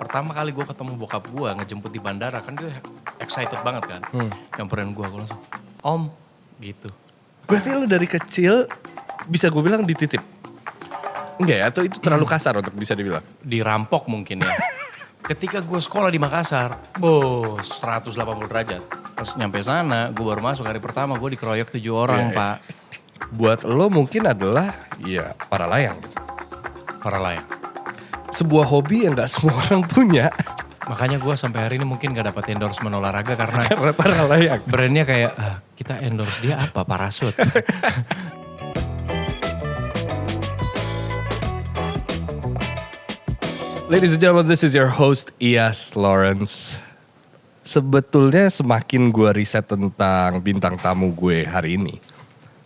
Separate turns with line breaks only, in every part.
pertama kali gue ketemu bokap gue ngejemput di bandara kan gue excited banget kan. Nyamperin gue langsung, om gitu.
Berarti lu dari kecil bisa gue bilang dititip? Enggak ya? Atau itu terlalu kasar untuk bisa dibilang?
Dirampok mungkin ya. Ketika gue sekolah di Makassar, bos 180 derajat. Pas nyampe sana, gue baru masuk hari pertama gue dikeroyok 7 orang pak.
Buat lo mungkin adalah ya para layang.
Para layang.
Sebuah hobi yang gak semua orang punya.
Makanya gue sampai hari ini mungkin gak dapat endorsement olahraga karena
Para layang.
brandnya kayak kita endorse dia apa parasut.
Ladies and gentlemen, this is your host Iyas Lawrence. Sebetulnya semakin gue riset tentang bintang tamu gue hari ini,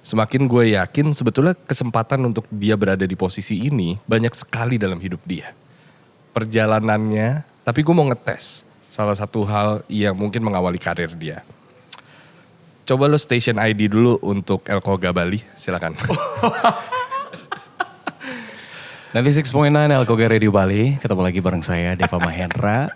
semakin gue yakin sebetulnya kesempatan untuk dia berada di posisi ini banyak sekali dalam hidup dia. Perjalanannya, tapi gue mau ngetes salah satu hal yang mungkin mengawali karir dia. Coba lo station ID dulu untuk Elkoga Bali, silakan.
Nanti 6.9 Elkoga Radio Bali, ketemu lagi bareng saya Deva Mahendra.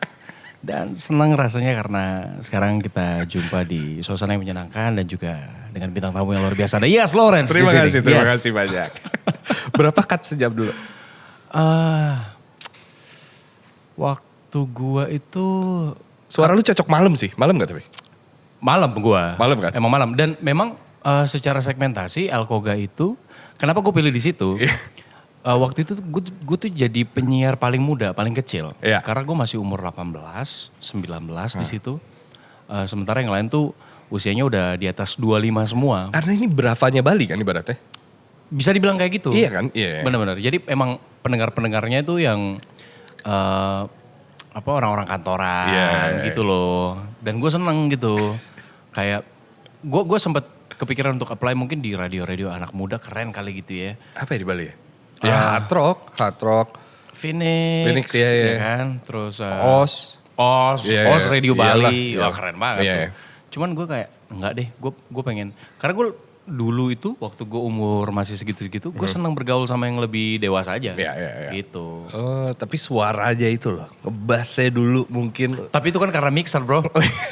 Dan senang rasanya karena sekarang kita jumpa di suasana yang menyenangkan dan juga dengan bintang tamu yang luar biasa. Ada Iyas Lawrence di sini.
Terima kasih banyak. Berapa cut sejam dulu?
Waktu gua itu...
Suara lu cocok malam sih, malam gak tapi?
Malam gua.
Malam kan?
Emang malam. Dan memang secara segmentasi Elkoga itu, kenapa gue pilih di situ? Waktu itu gue tuh jadi penyiar paling muda, paling kecil.
Iya.
Karena gue masih umur 18, 19 di situ. Sementara yang lain tuh usianya udah di atas 25 semua.
Karena ini berapanya Bali kan ibaratnya?
Bisa dibilang kayak gitu.
Iya kan? Iya.
Benar-benar. Jadi emang pendengar-pendengarnya itu yang orang-orang kantoran gitu loh. Dan gue seneng gitu. Kayak gue sempet kepikiran untuk apply mungkin di radio-radio anak muda keren kali gitu ya.
Apa ya di Bali ya? Ya hard rock.
Phoenix
ya.
kan. Terus
Os. Iya,
Os Radio Bali.
iyalah.
Wah keren banget
Iya.
tuh. Cuman gue kayak enggak deh, gue pengen. Karena gue dulu itu waktu gue umur masih segitu-segitu, gue seneng bergaul sama yang lebih dewasa aja.
Iya.
Gitu.
Oh, tapi suara aja itu loh. Ngebassnya dulu mungkin.
Tapi itu kan karena mixer bro.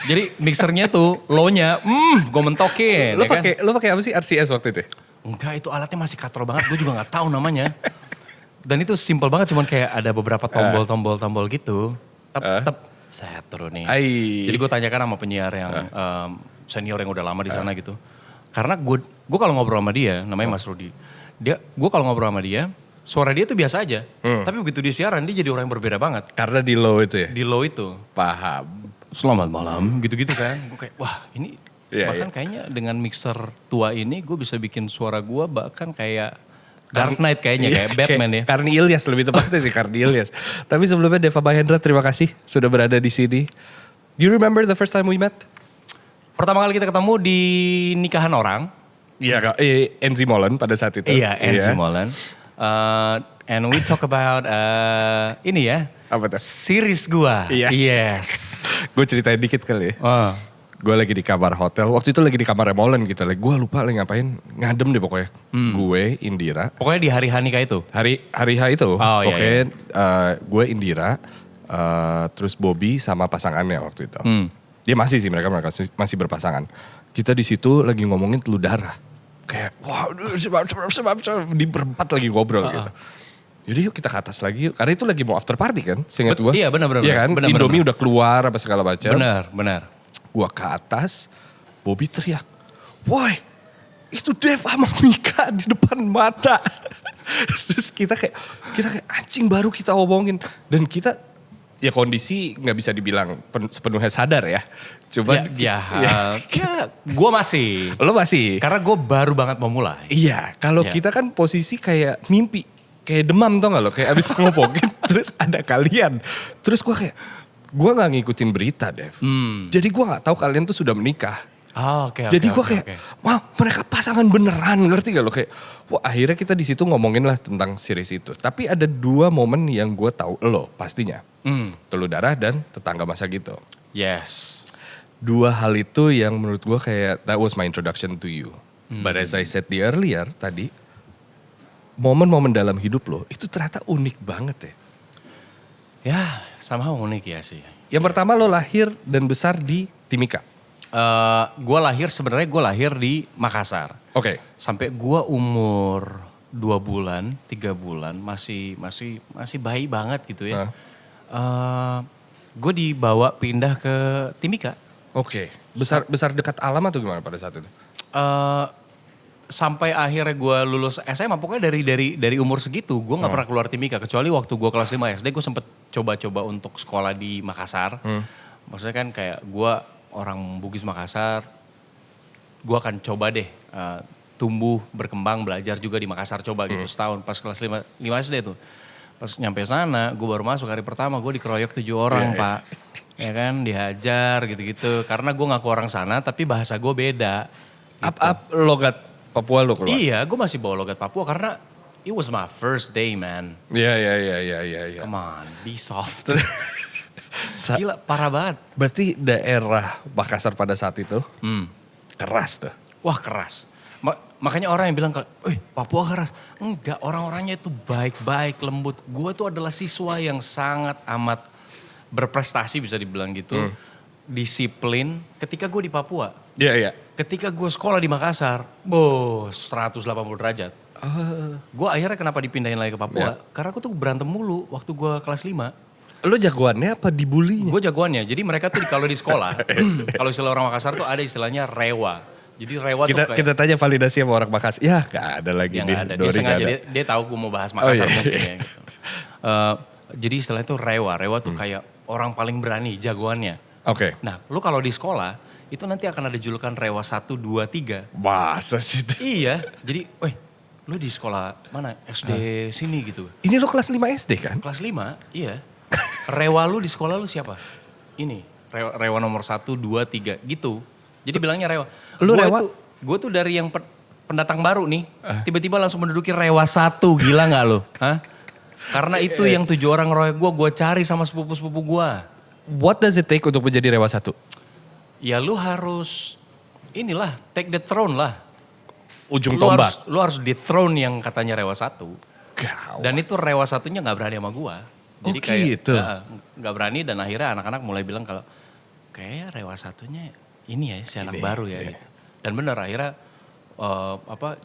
Jadi mixernya tuh low-nya, gue mentokin.
Lo pakai apa sih RCS waktu itu?
Enggak, itu alatnya masih katro banget, gue juga gak tahu namanya. Dan itu simple banget, cuman kayak ada beberapa tombol gitu. Saya turun nih. Jadi gue tanyakan sama penyiar yang senior yang udah lama di sana gitu. Karena gue kalau ngobrol sama dia, namanya Mas Rudi. Gue kalau ngobrol sama dia, suara dia tuh biasa aja. Tapi begitu dia siaran, dia jadi orang yang berbeda banget.
Karena di low itu ya?
Di low itu.
Paham.
Selamat malam, gitu-gitu kan. Gue kayak, wah ini bahkan kayaknya dengan mixer tua ini gue bisa bikin suara gue bahkan kayak Dark Knight kayaknya, kayak Batman ya.
Karni Ilyas lebih tepatnya sih, Karni Ilyas. Tapi sebelumnya Deva Mahendra terima kasih sudah berada di sini. You remember the first time we met?
Pertama kali kita ketemu di nikahan orang.
Iya, NZ Molen pada saat itu.
Iya, NZ Molen. And we talk about ini ya.
Apa tuh?
Series gua.
Iya.
Yes.
Gue ceritain dikit kali ya. Gue lagi di kamar hotel, waktu itu lagi di kamar Molen gitu. Gue lupa lagi ngapain, ngadem deh pokoknya. Gue, Indira.
Pokoknya di hari nikah itu?
Hari H itu, pokoknya
iya.
Gue, Indira, terus Bobby sama pasangannya waktu itu. Dia masih sih, mereka masih berpasangan. Kita di situ lagi ngomongin telur darah. Kayak, wah sebab di berempat lagi ngobrol gitu. Jadi yuk kita ke atas lagi, karena itu lagi mau after party kan, seingat gue.
Iya benar.
Iya kan, Indomie udah keluar apa segala macam.
Benar.
Gua ke atas, Bobby teriak, "Woi, itu Dev sama Mika di depan mata." Terus kita kayak anjing baru kita omongin. Dan kita, ya kondisi gak bisa dibilang sepenuhnya sadar ya. Cuman,
gue masih.
Lo masih?
Karena gue baru banget mau mulai.
Iya, kalau kita kan posisi kayak mimpi. Kayak demam tau gak lo, kayak abis ngomongin terus ada kalian. Terus gue kayak, gue gak ngikutin berita Dev. Jadi gue gak tahu kalian tuh sudah menikah. Jadi gue kayak, wah mereka pasangan beneran, ngerti gak lo? Kayak, wah akhirnya kita di situ ngomongin lah tentang series itu. Tapi ada 2 momen yang gue tahu lo pastinya. Telur darah dan tetangga masa gitu.
Yes.
2 hal itu yang menurut gue kayak, that was my introduction to you. But as I said earlier tadi, momen-momen dalam hidup lo itu ternyata unik banget ya.
Ya somehow unik ya sih.
Yang pertama lo lahir dan besar di Timika.
Gue lahir di Makassar.
Oke.
Sampai gue umur 2 bulan, 3 bulan masih bayi banget gitu ya. Gue dibawa pindah ke Timika.
Oke. Besar dekat alam atau gimana pada saat itu?
Sampai akhirnya gue lulus SMA, pokoknya dari umur segitu gue nggak pernah keluar Timika, kecuali waktu gue kelas 5 SD gue sempet coba-coba untuk sekolah di Makassar. Maksudnya kan kayak gue orang Bugis Makassar, gue akan coba deh tumbuh, berkembang, belajar juga di Makassar, coba gitu setahun pas kelas 5 SD tuh. Pas nyampe sana gue baru masuk hari pertama gue dikeroyok 7 orang Pak. Ya kan, dihajar gitu-gitu, karena gue ngaku orang sana tapi bahasa gue beda. Gitu.
Logat Papua lo keluar?
Iya, gue masih bawa logat Papua karena it was my first day, man.
Iya.
Come on, be soft. Gila, parah banget.
Berarti daerah Makassar pada saat itu keras tuh?
Wah keras. Makanya orang yang bilang, Papua keras. Enggak, orang-orangnya itu baik-baik, lembut. Gue tuh adalah siswa yang sangat amat berprestasi bisa dibilang gitu. Disiplin ketika gue di Papua.
Iya.
Ketika gue sekolah di Makassar, bos 180 derajat. Gue akhirnya kenapa dipindahin lagi ke Papua? Karena aku tuh berantem mulu waktu gue kelas 5.
Lo jagoannya apa dibulinya?
Gue jagoannya, jadi mereka tuh kalau di sekolah, kalau istilah orang Makassar tuh ada istilahnya rewa. Jadi rewa tuh kayak...
Kita tanya validasi sama orang Makassar, ya gak ada lagi nih.
Gak ada, dia sengaja, dia tahu gue mau bahas Makassar mungkin ya gitu. Jadi istilahnya tuh rewa tuh kayak orang paling berani, jagoannya.
Oke.
Nah, lu kalau di sekolah, itu nanti akan ada julukan rewa 1, 2, 3.
Masa sih?
Iya, jadi lu di sekolah mana? SD sini gitu.
Ini lo kelas 5 SD kan?
Kelas 5, iya. Rewa lu di sekolah lu siapa? Ini, rewa nomor 1, 2, 3 gitu. Jadi bilangnya rewa.
Lu rewa?
Gue tuh dari yang pendatang baru nih, tiba-tiba langsung menduduki rewa 1, gila gak lu? Hah? Karena itu yang 7 orang royok gue cari sama sepupu-sepupu gue.
What does it take untuk menjadi rewa 1?
Ya lu harus, take the throne lah.
Ujung tombak?
Lu harus di throne yang katanya rewa 1.
Gawat.
Dan itu rewa 1-nya gak berani sama gue. Jadi kayak
gitu.
Gak berani dan akhirnya anak-anak mulai bilang kalau kayaknya rewa 1-nya ini ya si anak baru ya gitu. Dan bener akhirnya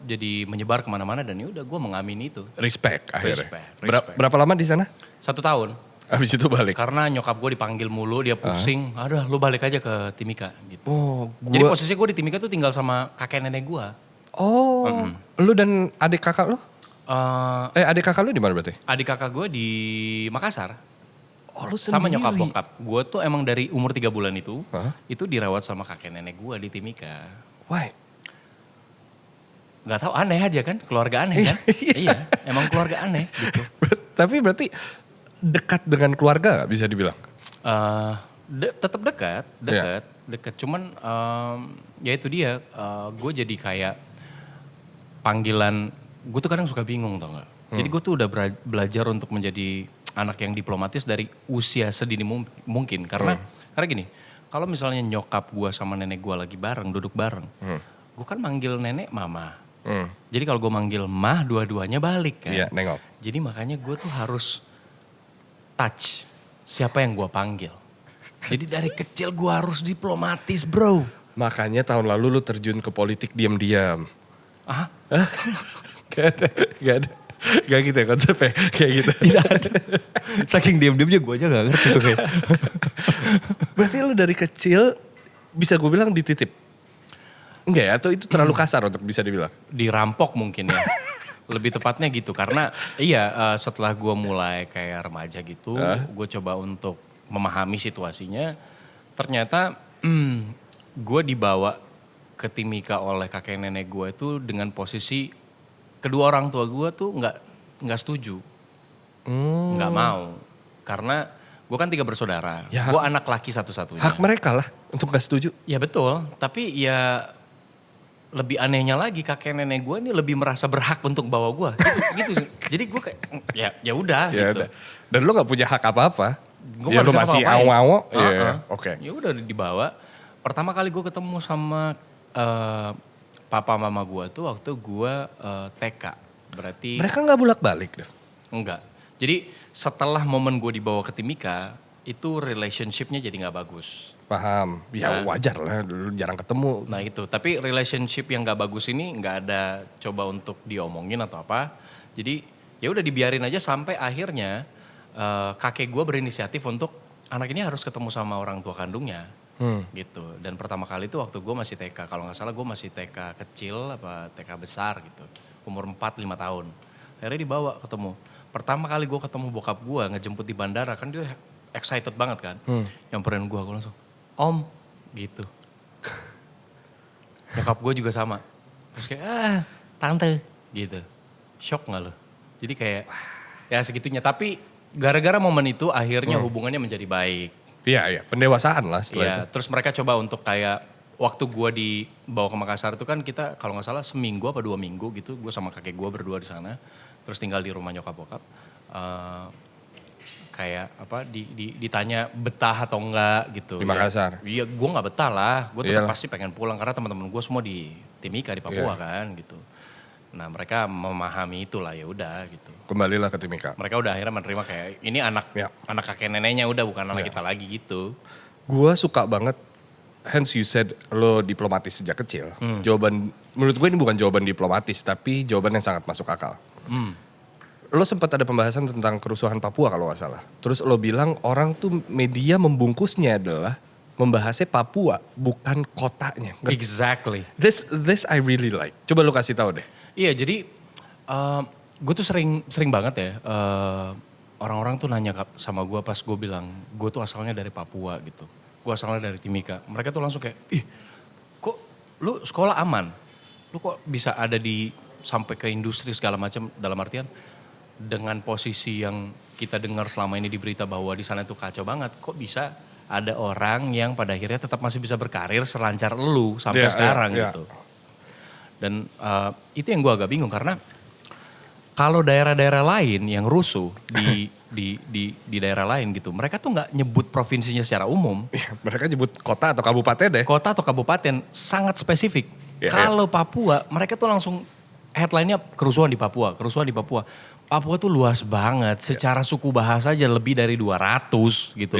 jadi menyebar kemana-mana dan yaudah gue mengamini itu.
Respect akhirnya.
Respect.
Berapa lama di sana?
1 tahun.
Habis itu balik?
Karena nyokap gue dipanggil mulu, dia pusing. Aduh lu balik aja ke Timika gitu. Jadi posisinya gue di Timika tuh tinggal sama kakek nenek gue.
Lu dan adik kakak lu? Adik kakak lu di mana berarti?
Adik kakak gue di Makassar.
Oh lu sendiri?
Sama nyokap bokap. Gue tuh emang dari umur 3 bulan itu dirawat sama kakek nenek gue di Timika.
Why?
Gak tahu, aneh aja kan, keluarga aneh kan? Iya, emang keluarga aneh gitu.
Tapi berarti dekat dengan keluarga gak bisa dibilang?
Tetap dekat. Cuman ya itu dia, gue jadi kayak panggilan, gue tuh kadang suka bingung tau gak. Jadi gue tuh udah belajar untuk menjadi anak yang diplomatis dari usia sedini mungkin. Karena gini, kalau misalnya nyokap gue sama nenek gue lagi bareng, duduk bareng. Gue kan manggil nenek mama. Jadi kalau gue manggil mah, dua-duanya balik kan.
Iya, nengok.
Jadi makanya gue tuh harus touch siapa yang gue panggil. Jadi dari kecil gue harus diplomatis bro.
Makanya tahun lalu lu terjun ke politik diam-diam. Gak ada. Gak gitu ya konsepnya, kayak gitu.
Tidak ada. Saking diam-diamnya gue aja gak ngerti tuh kayak.
Berarti lu dari kecil bisa gue bilang dititip? Enggak ya, atau itu terlalu kasar untuk bisa dibilang?
Dirampok mungkin ya. Lebih tepatnya gitu, karena setelah gue mulai kayak remaja gitu, gue coba untuk memahami situasinya. Ternyata gue dibawa ke Timika oleh kakek nenek gue itu dengan posisi kedua orang tua gue tuh nggak setuju, nggak mau, karena gue kan 3 bersaudara,
ya,
gue anak laki satu-satunya.
Hak mereka lah untuk nggak setuju. Ya
betul, tapi ya lebih anehnya lagi kakek nenek gue ini lebih merasa berhak untuk bawa gue, gitu. Jadi gue kayak ya udah gitu.
Dan lo nggak punya hak apa-apa.
Gue
lo masih awo-awo.
Oke. Ya udah dibawa. Pertama kali gue ketemu sama papa mama gue tuh waktu gue TK. Berarti
mereka nggak bolak-balik deh?
Enggak. Jadi setelah momen gue dibawa ke Timika, itu relationship-nya jadi gak bagus.
Paham, ya wajar lah, dulu jarang ketemu.
Nah itu, tapi relationship yang gak bagus ini gak ada coba untuk diomongin atau apa. Jadi ya udah dibiarin aja sampai akhirnya kakek gue berinisiatif untuk anak ini harus ketemu sama orang tua kandungnya. Gitu. Dan pertama kali itu waktu gue masih TK, kalau gak salah gue masih TK kecil apa TK besar gitu. Umur 4-5 tahun. Akhirnya dibawa ketemu. Pertama kali gue ketemu bokap gue ngejemput di bandara, kan dia excited banget kan. Nyamperin gue langsung, Om, gitu. Nyokap gue juga sama. Terus kayak, tante, gitu. Shock gak lo? Jadi kayak, ya segitunya. Tapi gara-gara momen itu akhirnya hubungannya menjadi baik.
Iya, pendewasaan lah setelah itu.
Terus mereka coba untuk kayak, waktu gue dibawa ke Makassar itu kan kita kalau gak salah seminggu apa 2 minggu gitu. Gue sama kakek gue berdua di sana. Terus tinggal di rumah nyokap bokap. Kayak apa ditanya betah atau enggak gitu.
Di Makassar?
Iya, gue gak betah lah. Gue tetap pasti pengen pulang karena teman-teman gue semua di Timika di Papua kan gitu. Nah mereka memahami itulah, ya udah gitu.
Kembalilah ke Timika.
Mereka udah akhirnya menerima kayak ini anak kakek neneknya udah bukan anak kita lagi gitu.
Gue suka banget, hence you said lo diplomatis sejak kecil. Jawaban, menurut gue ini bukan jawaban diplomatis tapi jawaban yang sangat masuk akal. Lo sempat ada pembahasan tentang kerusuhan Papua kalau gak salah. Terus lo bilang orang tuh media membungkusnya adalah membahasnya Papua, bukan kotanya.
Exactly.
This I really like. Coba lo kasih tahu deh.
Iya, jadi gue tuh sering banget ya orang-orang tuh nanya sama gue pas gue bilang gue tuh asalnya dari Papua gitu. Gue asalnya dari Timika. Mereka tuh langsung kayak, ih kok lu sekolah aman? Lu kok bisa ada sampai ke industri segala macam, dalam artian dengan posisi yang kita dengar selama ini di berita bahwa di sana tuh kacau banget. Kok bisa ada orang yang pada akhirnya tetap masih bisa berkarir selancar lu sampai sekarang gitu. Dan itu yang gue agak bingung karena kalau daerah-daerah lain yang rusuh di daerah lain gitu, mereka tuh nggak nyebut provinsinya secara umum.
Mereka nyebut kota atau kabupaten deh.
Kota atau kabupaten sangat spesifik. Kalau Papua, mereka tuh langsung headline-nya kerusuhan di Papua, kerusuhan di Papua. Papua tuh luas banget, secara suku bahasa aja lebih dari 200 gitu.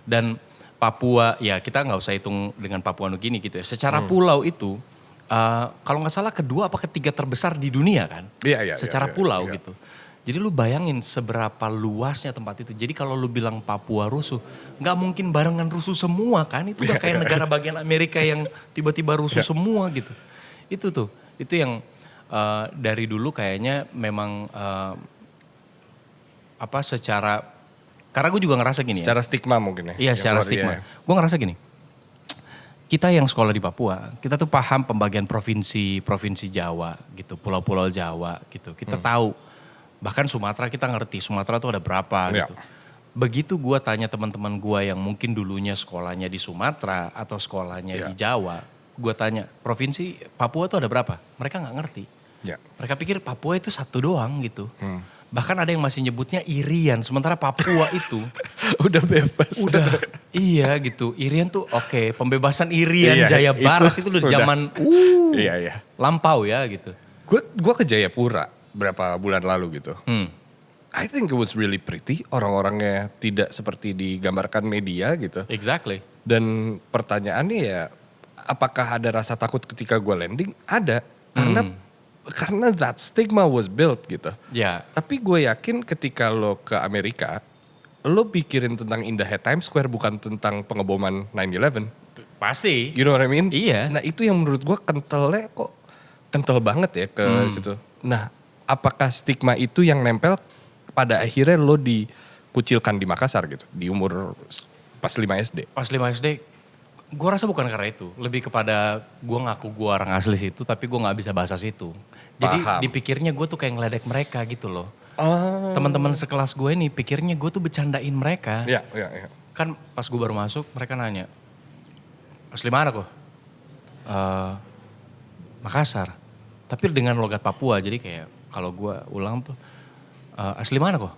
Dan Papua, ya kita nggak usah hitung dengan Papua Nugini gitu ya. Secara pulau itu, kalau nggak salah kedua apa ketiga terbesar di dunia kan. Secara pulau gitu. Jadi lu bayangin seberapa luasnya tempat itu. Jadi kalau lu bilang Papua rusuh, nggak mungkin barengan rusuh semua kan. Itu udah kayak negara bagian Amerika yang tiba-tiba rusuh semua gitu. Itu yang dari dulu kayaknya memang secara, karena gue juga ngerasa gini
secara stigma mungkin ya.
Iya secara stigma. Gue ngerasa gini, kita yang sekolah di Papua, kita tuh paham pembagian provinsi Jawa gitu, pulau-pulau Jawa gitu. Kita tahu, bahkan Sumatera kita ngerti, Sumatera tuh ada berapa gitu. Begitu gue tanya teman-teman gue yang mungkin dulunya sekolahnya di Sumatera atau sekolahnya di Jawa, gue tanya provinsi Papua tuh ada berapa? Mereka nggak ngerti. Mereka pikir Papua itu satu doang gitu. Bahkan ada yang masih nyebutnya Irian, sementara Papua itu
udah bebas.
Iya gitu. Irian tuh oke, pembebasan Irian Jaya Barat itu udah zaman lampau ya gitu.
Gue ke Jayapura berapa bulan lalu gitu. I think it was really pretty. Orang-orangnya tidak seperti digambarkan media gitu.
Exactly.
Dan pertanyaannya ya, apakah ada rasa takut ketika gue landing? Ada. Karena that stigma was built gitu. Tapi gue yakin ketika lo ke Amerika, lo pikirin tentang indahnya Times Square bukan tentang pengeboman 9/11.
Pasti.
You know what I mean?
Iya.
Nah itu yang menurut gue kental banget ya ke situ. Nah apakah stigma itu yang nempel pada akhirnya lo dikucilkan di Makassar gitu, di umur pas 5 SD?
Pas 5 SD, gue rasa bukan karena itu. Lebih kepada gue ngaku gue orang asli situ tapi gue gak bisa bahasa situ. Jadi dipikirnya gue tuh kayak ngeledek mereka gitu loh. Teman-teman sekelas gue ini pikirnya gue tuh bercandain mereka. Kan pas gue baru masuk mereka nanya, asli mana kok? Makassar. Tapi dengan logat Papua, jadi kayak kalau gue ulang tuh, asli mana kok?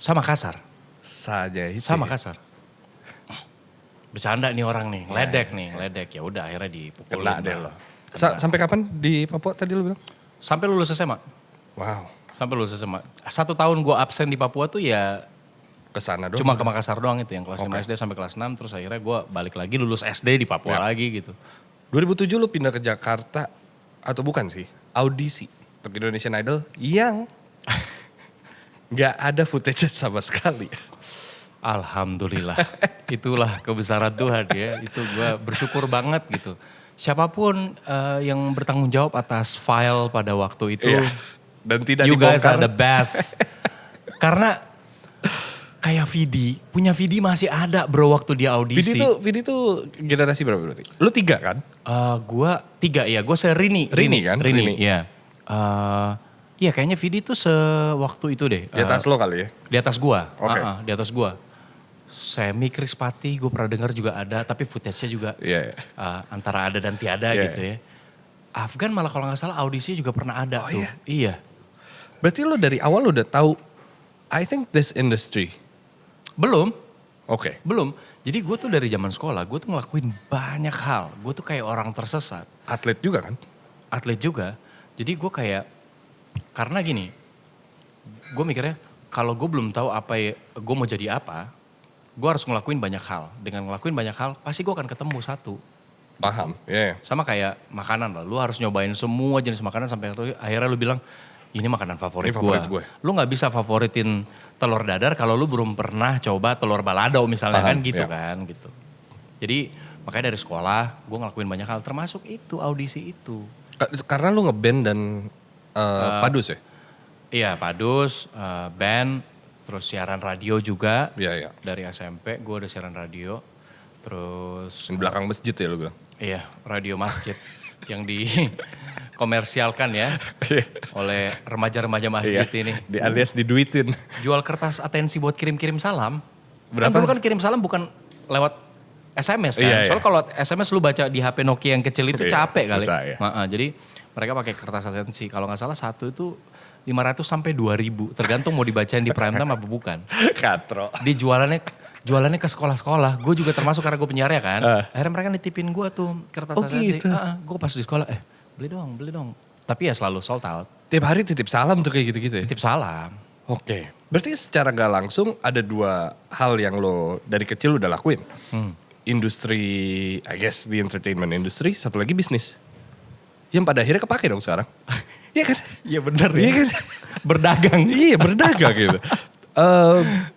Sama Makassar. Sama Makassar. Bercanda nih orang nih, ledek ya udah akhirnya dipukulin.
Kena deh lo. Sampai kapan di Papua tadi lo bilang?
Sampai lulus SMA.
Wow.
Sampai lulus SMA. 1 tahun gue absen di Papua tuh ya
Kesana doang.
cuma ke Makassar doang itu yang kelas 5 SD sampai kelas 6. Terus akhirnya gue balik lagi lulus SD di Papua lagi gitu.
2007 lu pindah ke Jakarta atau bukan sih? Audisi untuk Indonesian Idol yang nggak ada footage sama sekali.
Alhamdulillah. Itulah kebesaran Tuhan ya. Itu gue bersyukur banget gitu. Siapapun yang bertanggung jawab atas file pada waktu itu.
Iya. Dan tidak
you guys
dibongkar.
are the best. Karena kayak Vidi, punya Vidi masih ada bro waktu dia audisi.
Vidi tuh generasi berapa berarti? Lu 3 kan?
Gue 3 ya, gue Rini
kan?
Rini, ya. Iya kayaknya Vidi tuh sewaktu itu deh.
Di atas lo kali ya?
Di atas gua,
Oke.
di atas gua. Semi Krispati gue pernah dengar juga ada, tapi footage-nya juga antara ada dan tiada gitu ya. Afgan malah kalau gak salah audisi juga pernah ada tuh. Iya.
Berarti lo dari awal udah tahu, I think this industry.
Belum.
Oke.
Belum. Jadi gue tuh dari zaman sekolah, gue tuh ngelakuin banyak hal. Gue tuh kayak orang tersesat.
Atlet juga kan?
Atlet juga. Jadi gue kayak, karena gini, gue mikirnya kalau gue belum tahu apa ya, gue mau jadi apa, gue harus ngelakuin banyak hal. Dengan ngelakuin banyak hal, pasti gue akan ketemu satu.
Paham, ya.
Sama kayak makanan lah, lu harus nyobain semua jenis makanan sampai akhirnya lu bilang, ini makanan favorit gue. Lu gak bisa favoritin telur dadar kalau lu belum pernah coba telur balado misalnya. Paham, kan gitu kan gitu. Jadi makanya dari sekolah gue ngelakuin banyak hal termasuk itu audisi itu.
Karena lu ngeband dan Padus ya?
Iya Padus, band, terus siaran radio juga.
Iya.
Dari SMP gue udah siaran radio. Terus.
Di belakang masjid ya lu bilang?
Iya radio masjid yang dikomersialkan ya oleh remaja-remaja masjid ini.
Alias diduitin.
Jual kertas atensi buat kirim-kirim salam.
Berapa?
Kan dulu kan kirim salam bukan lewat SMS kan.
Iya.
Soalnya kalau SMS lu baca di HP Nokia yang kecil itu capek kali.
Susah, ya.
Jadi mereka pakai kertas atensi. Kalau gak salah satu itu 500 sampai 2000. Tergantung mau dibacain di prime time apa bukan.
Katro.
Di jualannya ke sekolah-sekolah. Gue juga termasuk karena gue penyiar ya kan. Akhirnya mereka nitipin gue tuh kertas atensi.
Gitu.
Gue pas di sekolah, beli dong. Tapi ya selalu sold out.
Tiap hari titip salam tuh kayak gitu-gitu ya?
Titip salam.
Oke. Berarti secara gak langsung ada 2 hal yang lo dari kecil udah lakuin. Industri, I guess the entertainment industry, satu lagi bisnis. Yang pada akhirnya kepake dong sekarang. Iya kan?
Iya bener ya.
Iya kan?
Berdagang.
Iya berdagang gitu.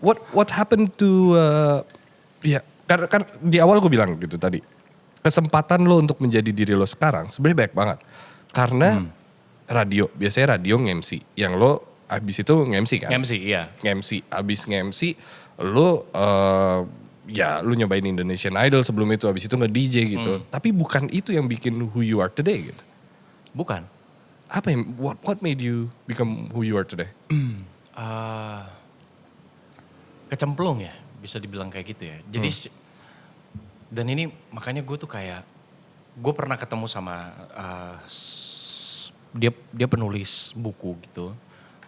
What happened to, karena di awal gue bilang gitu tadi. Kesempatan lo untuk menjadi diri lo sekarang sebenarnya banyak banget. Karena radio, biasanya radio nge-MC. Yang lo abis itu nge-MC kan?
MC iya.
Nge-MC, abis nge-MC lo lu nyobain Indonesian Idol sebelum itu, abis itu nge-DJ gitu. Tapi bukan itu yang bikin who you are today gitu.
Bukan.
Apa yang, what made you become who you are today?
Kecemplung ya, bisa dibilang kayak gitu ya. Jadi, dan ini makanya gue tuh kayak, gue pernah ketemu sama, dia penulis buku gitu.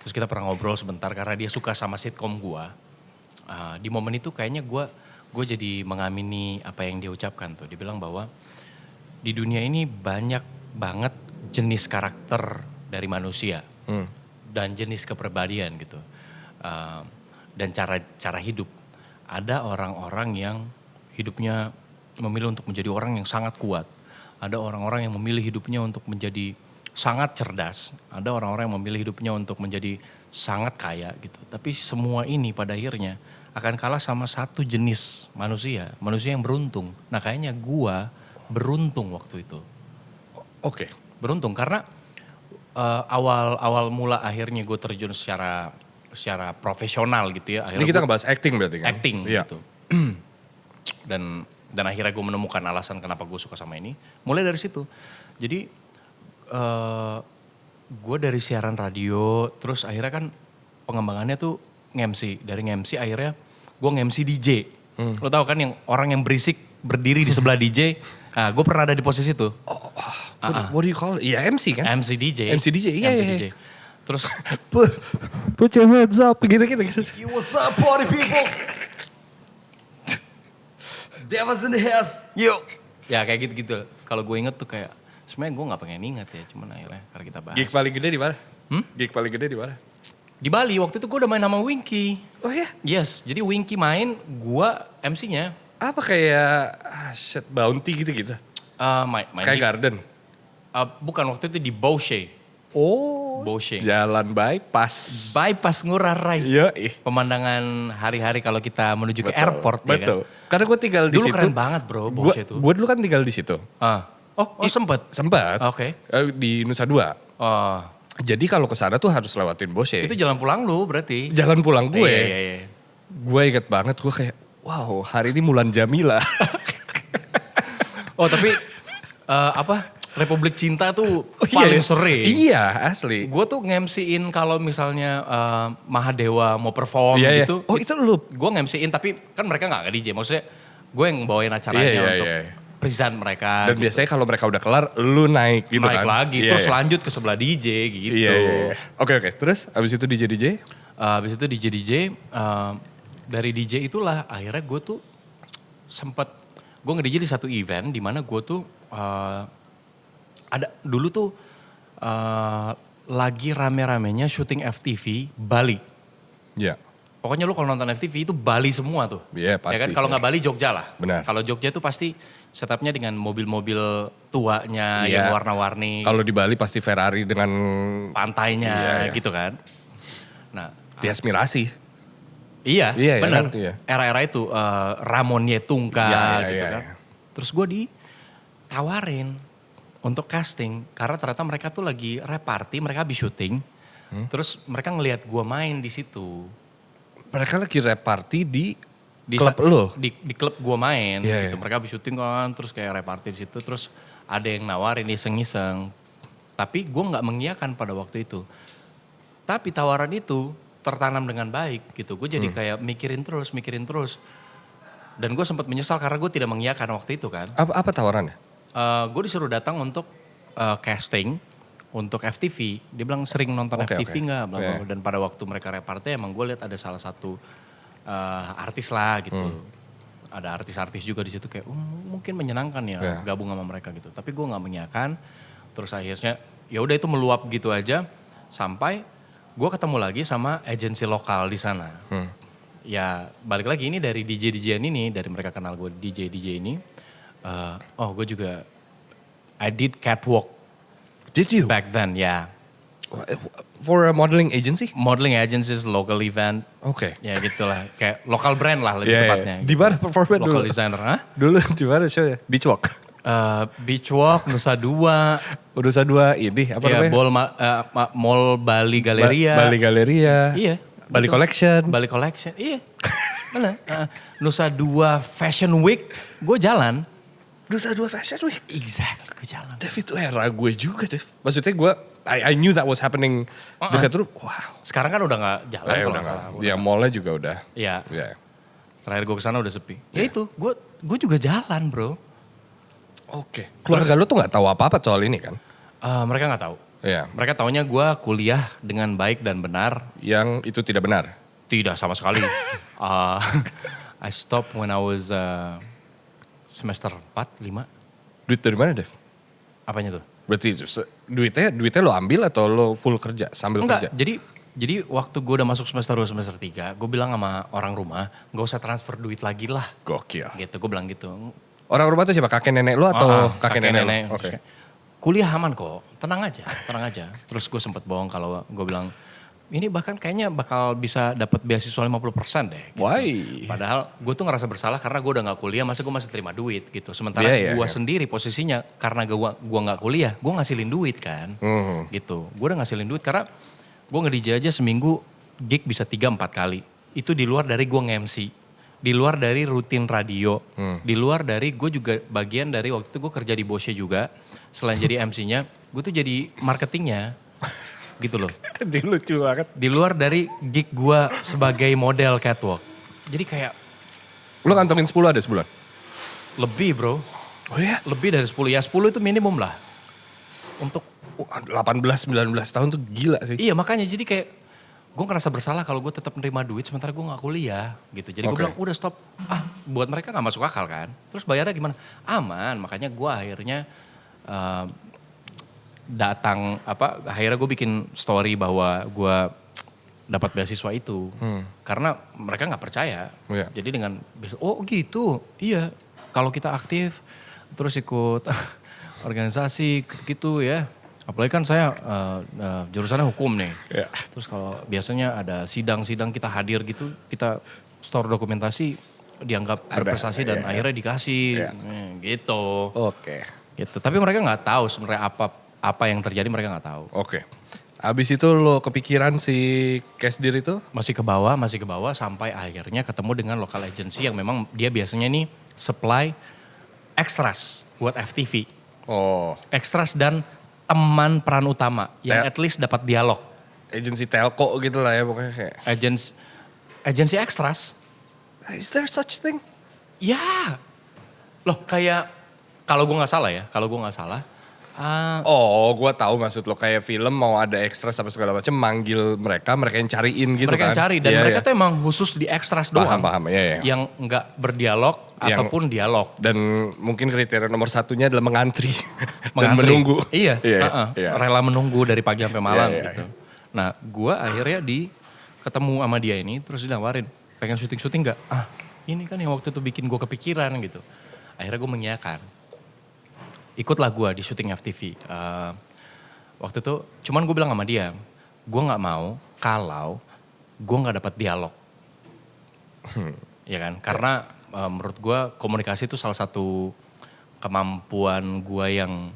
Terus kita pernah ngobrol sebentar karena dia suka sama sitkom gue. Di momen itu kayaknya gue jadi mengamini apa yang dia ucapkan tuh. Dia bilang bahwa di dunia ini banyak banget jenis karakter dari manusia dan jenis kepribadian gitu dan cara hidup. Ada orang-orang yang hidupnya memilih untuk menjadi orang yang sangat kuat. Ada orang-orang yang memilih hidupnya untuk menjadi sangat cerdas. Ada orang-orang yang memilih hidupnya untuk menjadi sangat kaya gitu. Tapi semua ini pada akhirnya akan kalah sama satu jenis manusia yang beruntung. Nah kayaknya gua beruntung waktu itu.
Oke.
Beruntung karena awal mula akhirnya gue terjun secara profesional gitu ya. Akhirnya
Ini kita ngebahas acting berarti kan?
Acting gitu. Dan akhirnya gue menemukan alasan kenapa gue suka sama ini. Mulai dari situ. Jadi gue dari siaran radio terus akhirnya kan pengembangannya tuh nge-MC. Dari nge-MC akhirnya gue nge-MC DJ. Lo tau kan yang orang yang berisik berdiri di sebelah DJ. Nah, gue pernah ada di posisi itu.
What do you call it? Iya MC kan?
MC DJ.
MC DJ, iya.
DJ. Terus
put your hands up gitu.
what's up party people? Devas in the house. Yo. Ya kayak gitu-gitu. Kalau gue inget tuh kayak sebenarnya gue nggak pengen inget ya, cuman akhirnya karena kita bahas.
Gig paling gede di mana? Gig paling gede di mana?
Di Bali waktu itu gue udah main sama Winky.
Oh ya?
Yes, jadi Winky main, gue MC-nya.
Apa kayak Bounty gitu-gitu?
Main
Sky
di,
Garden?
Bukan, waktu itu di Boshe.
Oh,
Boshe.
jalan bypass.
Bypass Ngurah Rai.
Iya.
Pemandangan hari-hari kalau kita menuju ke
Betul,
airport.
betul.
Ya kan?
Karena gue tinggal di
Dulu
situ.
keren banget bro, Boshe itu.
Gue dulu kan tinggal di situ.
Oh sempet?
Sempat.
Oke.
Di Nusa Dua.
Oh.
Jadi kalau ke sana tuh harus lewatin Boshe.
Itu jalan pulang lu berarti?
Jalan pulang gue.
Iya.
Gue inget banget, gue kayak, wow hari ini Mulan Jamila.
Oh tapi Republik Cinta tuh paling sering.
Iya asli.
Gue tuh nge-MC-in kalau misalnya Mahadewa mau perform gitu.
Oh itu lu?
Gue nge-MC-in tapi kan mereka gak DJ. Maksudnya gue yang bawain acaranya untuk present mereka.
Dan biasanya kalau mereka udah kelar, lu naik gitu
naik
kan.
lagi, terus lanjut ke sebelah DJ gitu.
Iya. Oke, terus abis itu DJ?
Abis itu DJ, dari DJ itulah akhirnya gue tuh sempet, gue nge-DJ di satu event di mana gue tuh ada dulu tuh lagi rame-ramenya syuting FTV Bali.
Iya.
Pokoknya lu kalau nonton FTV itu Bali semua tuh.
Iya pasti.
Ya kan kalau nggak Bali Jogja lah.
Benar.
Kalau Jogja tuh pasti setupnya dengan mobil-mobil tuanya yang warna-warni.
Kalau di Bali pasti Ferrari dengan
pantainya gitu kan. Nah,
Tias Mirasih.
Iya benar.
Iya.
Era-era itu Ramon Yetunga gitu kan.
Iya.
Terus gue ditawarin untuk casting karena ternyata mereka tuh lagi reparty, mereka habis syuting. Terus mereka ngelihat gue main di situ.
Mereka lagi reparty di klub lo?
Di klub gue main gitu.
Iya.
Mereka habis syuting kan, terus kayak reparty di situ. Terus ada yang nawarin iseng-iseng. Tapi gue gak mengiyakan pada waktu itu. Tapi tawaran itu tertanam dengan baik gitu. Gue jadi kayak mikirin terus. Dan gue sempat menyesal karena gue tidak mengiyakan waktu itu kan.
Apa tawarannya?
Gue disuruh datang untuk casting untuk FTV. Dia bilang sering nonton FTV nggak? Dan pada waktu mereka reparty emang gue lihat ada salah satu artis lah gitu. Ada artis-artis juga di situ kayak mungkin menyenangkan ya gabung sama mereka gitu. Tapi gue nggak mengiyakan. Terus akhirnya ya udah itu meluap gitu aja sampai gue ketemu lagi sama agensi lokal di sana. Ya balik lagi ini dari DJ-DJan ini, dari mereka kenal gue DJ ini. Gue juga I did catwalk.
Did you?
Back then, yeah.
For a modeling agency?
Modeling agencies, local event.
Oke.
Ya gitulah, kayak local brand lah lebih tepatnya.
Di mana performanya dulu?
Local designer,
Dulu di mana show-nya? Beach Walk?
Beach Walk, Nusa Dua.
Nusa Dua ini apa namanya?
Mall Bali Galleria.
Bali Galleria.
Iya.
Bali Collection.
Bali Collection, iya. Mana? Nusa Dua Fashion Week, gue jalan.
Nusa Dua Fashion Week?
Exactly, gue jalan.
Dev itu era gue juga, Dev. Maksudnya gue, I knew that was happening. Dekat terus, wow.
Sekarang kan udah gak jalan kalau
udah
salah.
Ya mallnya juga udah.
Iya. Terakhir gue kesana udah sepi. Ya itu, gue juga jalan bro.
Oke. Keluarga lu tuh gak tahu apa-apa soal ini kan?
Mereka gak tahu.
Iya.
Mereka taunya gue kuliah dengan baik dan benar.
Yang itu tidak benar?
Tidak sama sekali. I stopped when I was semester 4, 5.
Duit dari mana, Dev?
Apanya tuh?
Berarti duitnya lo ambil atau lo full kerja sambil
Enggak,
kerja?
jadi waktu gue udah masuk semester 2, semester 3, gue bilang sama orang rumah, gak usah transfer duit lagi lah.
Gokil.
Gitu, gue bilang gitu.
Orang rumah tuh siapa? Kakek nenek lo atau kakek nenek lo?
Okay. Kuliah aman kok, tenang aja. Terus gue sempet bohong kalau gue bilang, ini bahkan kayaknya bakal bisa dapat beasiswa 50% deh. Gitu.
Why?
Padahal gue tuh ngerasa bersalah karena gue udah gak kuliah, masa gue masih terima duit gitu. Sementara gue sendiri posisinya karena gue gak kuliah, gue ngasilin duit kan. Gitu, gue udah ngasilin duit karena gue nge-DJ aja seminggu gig bisa 3-4 kali. Itu di luar dari gue nge-MC, di luar dari rutin radio, di luar dari gue juga bagian dari waktu itu gue kerja di Bosche juga. Selain jadi MC-nya, gue tuh jadi marketingnya. Gitu loh.
Jadi lucu banget.
Di luar dari gig gue sebagai model catwalk. Jadi kayak.
Lo ngantongin 10 ada sebulan?
Lebih bro.
Oh ya?
Lebih dari 10. Ya 10 itu minimum lah. Untuk
18-19 tahun tuh gila sih.
Iya makanya jadi kayak. Gue ngerasa bersalah kalau gue tetap nerima duit sementara gue gak kuliah. Gitu. Jadi gue bilang udah stop. Buat mereka gak masuk akal kan. Terus bayarnya gimana? Aman. Makanya gue akhirnya. Akhirnya gue bikin story bahwa gue dapat beasiswa itu. Karena mereka nggak percaya.
Iya.
Jadi dengan, oh gitu, iya. Kalau kita aktif, terus ikut organisasi gitu ya. Apalagi kan saya jurusannya hukum nih.
Iya.
Terus kalau biasanya ada sidang-sidang kita hadir gitu, kita store dokumentasi, dianggap berprestasi dan akhirnya dikasih. Gitu.
Oke.
Gitu. Tapi mereka nggak tahu sebenarnya apa yang terjadi, mereka nggak tahu.
Oke. Abis itu lo kepikiran si Casdir itu?
Masih ke bawah sampai akhirnya ketemu dengan local agency yang memang dia biasanya nih supply extras buat FTV.
Oh.
Extras dan teman peran utama yang at least dapat dialog.
Agency telco gitu lah ya pokoknya kayak.
Agency extras.
Is there such thing?
Ya. Loh kayak kalau gue nggak salah.
Gue tahu maksud lo kayak film mau ada ekstras apa segala macam manggil mereka yang cariin gitu
mereka
kan.
Mereka yang cari dan mereka tuh emang khusus di ekstras doang.
Paham, ya.
Yang nggak berdialog ataupun dialog.
Dan mungkin kriteria nomor satunya adalah mengantri. Dan menunggu.
Iya. Rela menunggu dari pagi sampai malam gitu.
Iya.
Nah gue akhirnya ketemu sama dia ini terus ditawarin pengen syuting nggak? Ini kan yang waktu itu bikin gue kepikiran gitu. Akhirnya gue mengiyakan. Ikutlah gue di syuting FTV. Waktu itu cuman gue bilang sama dia, gue gak mau kalau gue gak dapat dialog. Ya kan, karena menurut gue komunikasi itu salah satu kemampuan gue yang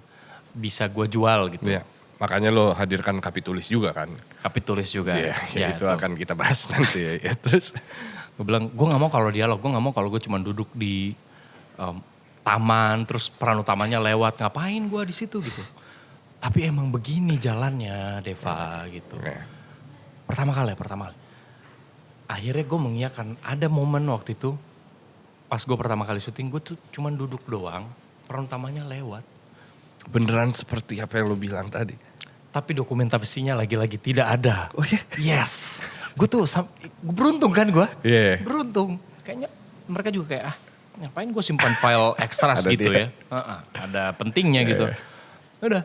bisa gue jual gitu.
Ya, makanya lo hadirkan Kapitulis juga kan.
Kapitulis juga.
Ya, itu akan kita bahas nanti ya. Terus
gue bilang, gue gak mau kalau dialog, gue gak mau kalau gue cuma duduk di taman, terus peran utamanya lewat, ngapain gue di situ gitu. Tapi emang begini jalannya, Deva gitu. Pertama kali. Akhirnya gue mengiyakan, ada momen waktu itu, pas gue pertama kali syuting, gue tuh cuma duduk doang, peran utamanya lewat.
Beneran seperti apa yang lo bilang tadi?
Tapi dokumentasinya lagi-lagi tidak ada.
Oh iya?
Yes. Gue tuh, beruntung kan gue?
Iya.
Beruntung. Kayaknya mereka juga kayak, ngapain gue simpan file ekstras gitu ya. Ada pentingnya gitu. Udah.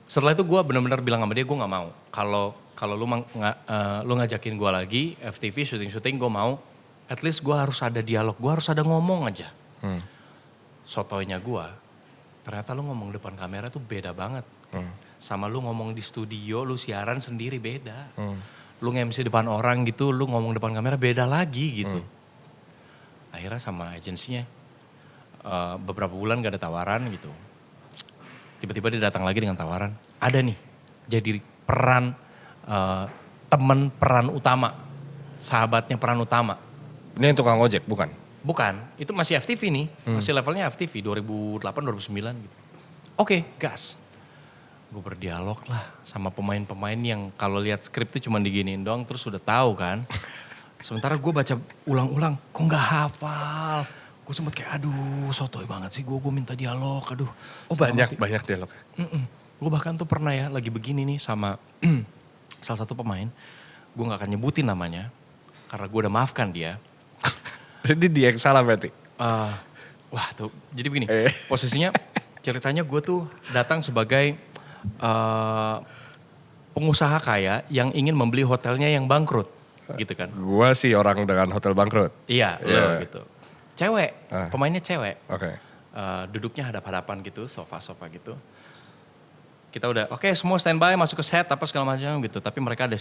Setelah itu gue benar-benar bilang sama dia gue gak mau. Kalau lu ngajakin gue lagi FTV syuting-syuting gue mau. At least gue harus ada dialog. Gue harus ada ngomong aja. Sotoynya gue. Ternyata lu ngomong depan kamera tuh beda banget. Sama lu ngomong di studio, lu siaran sendiri beda. Lu nge-MC depan orang gitu, lu ngomong depan kamera beda lagi gitu. Akhirnya sama agensinya beberapa bulan gak ada tawaran gitu. Tiba-tiba dia datang lagi dengan tawaran. Ada nih jadi teman peran utama. Sahabatnya peran utama.
Ini yang tukang ojek bukan?
Bukan, itu masih FTV nih. Masih levelnya FTV 2008-2009 gitu. Oke, gas. Gue berdialog lah sama pemain-pemain yang kalau lihat skrip tuh cuma diginiin doang terus udah tahu kan. Sementara gue baca ulang-ulang, kok gak hafal. Gue sempet kayak aduh sotoy banget sih gue minta dialog, aduh.
Oh banyak dialog.
Gue bahkan tuh pernah ya lagi begini nih sama salah satu pemain. Gue gak akan nyebutin namanya karena gue udah maafkan dia.
Jadi dia yang salah berarti?
Wah tuh jadi begini, posisinya ceritanya gue tuh datang sebagai pengusaha kaya yang ingin membeli hotelnya yang bangkrut. Gitu kan.
Gua sih orang dengan hotel bangkrut.
Iya, lo gitu. Cewek, pemainnya cewek.
Oke.
Duduknya hadap-hadapan gitu, sofa-sofa gitu. Kita udah, oke, semua standby, masuk ke set, apa segala macam gitu. Tapi mereka ada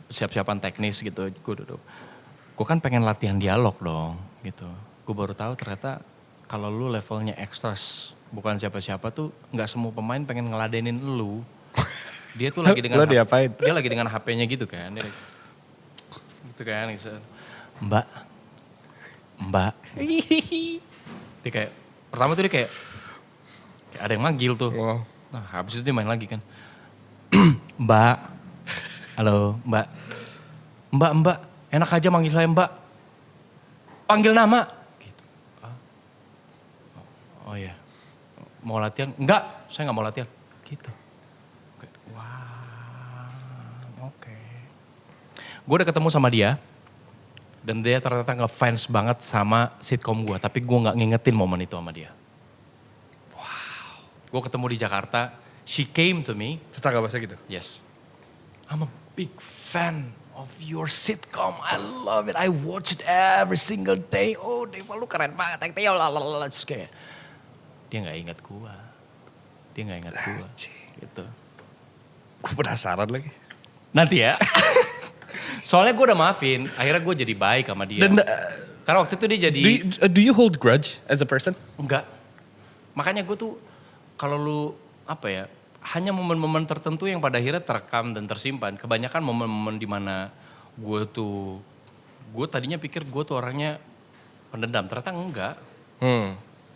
siap-siapan teknis gitu. Gue duduk. Gue kan pengen latihan dialog dong gitu. Gue baru tahu ternyata kalau lu levelnya ekstras, bukan siapa-siapa tuh gak semua pemain pengen ngeladenin lu. Dia tuh lagi dengan dia lagi dengan HP-nya gitu kan. Dia, gitu kan, Mbak. Dia kayak, pertama tuh dia kayak ada yang manggil tuh.
Wow.
Nah habis itu dia main lagi kan. Mbak, halo Mbak. Mbak, enak aja manggil saya Mbak. Panggil nama. Gitu. Oh iya, mau latihan? Enggak, saya gak mau latihan. Gitu. Oke. Gue udah ketemu sama dia. Dan dia ternyata ngefans banget sama sitkom gue. Tapi gue gak ngingetin momen itu sama dia. Wow. Gue ketemu di Jakarta. She came to me.
Tetangga bahasa gitu?
Yes. I'm a big fan of your sitcom. I love it. I watch it every single day. Oh Deva lu keren banget. Terus kayak dia gak ingat gua. Gitu.
Gue penasaran lagi.
Nanti ya. Soalnya gue udah maafin. Akhirnya gue jadi baik sama dia.
Dan
karena waktu itu dia jadi.
Do you hold grudge as a person?
Enggak. Makanya gue tuh kalau lu hanya momen-momen tertentu yang pada akhirnya terekam dan tersimpan. Kebanyakan momen-momen dimana gue tadinya pikir gue tuh orangnya pendendam. Ternyata enggak.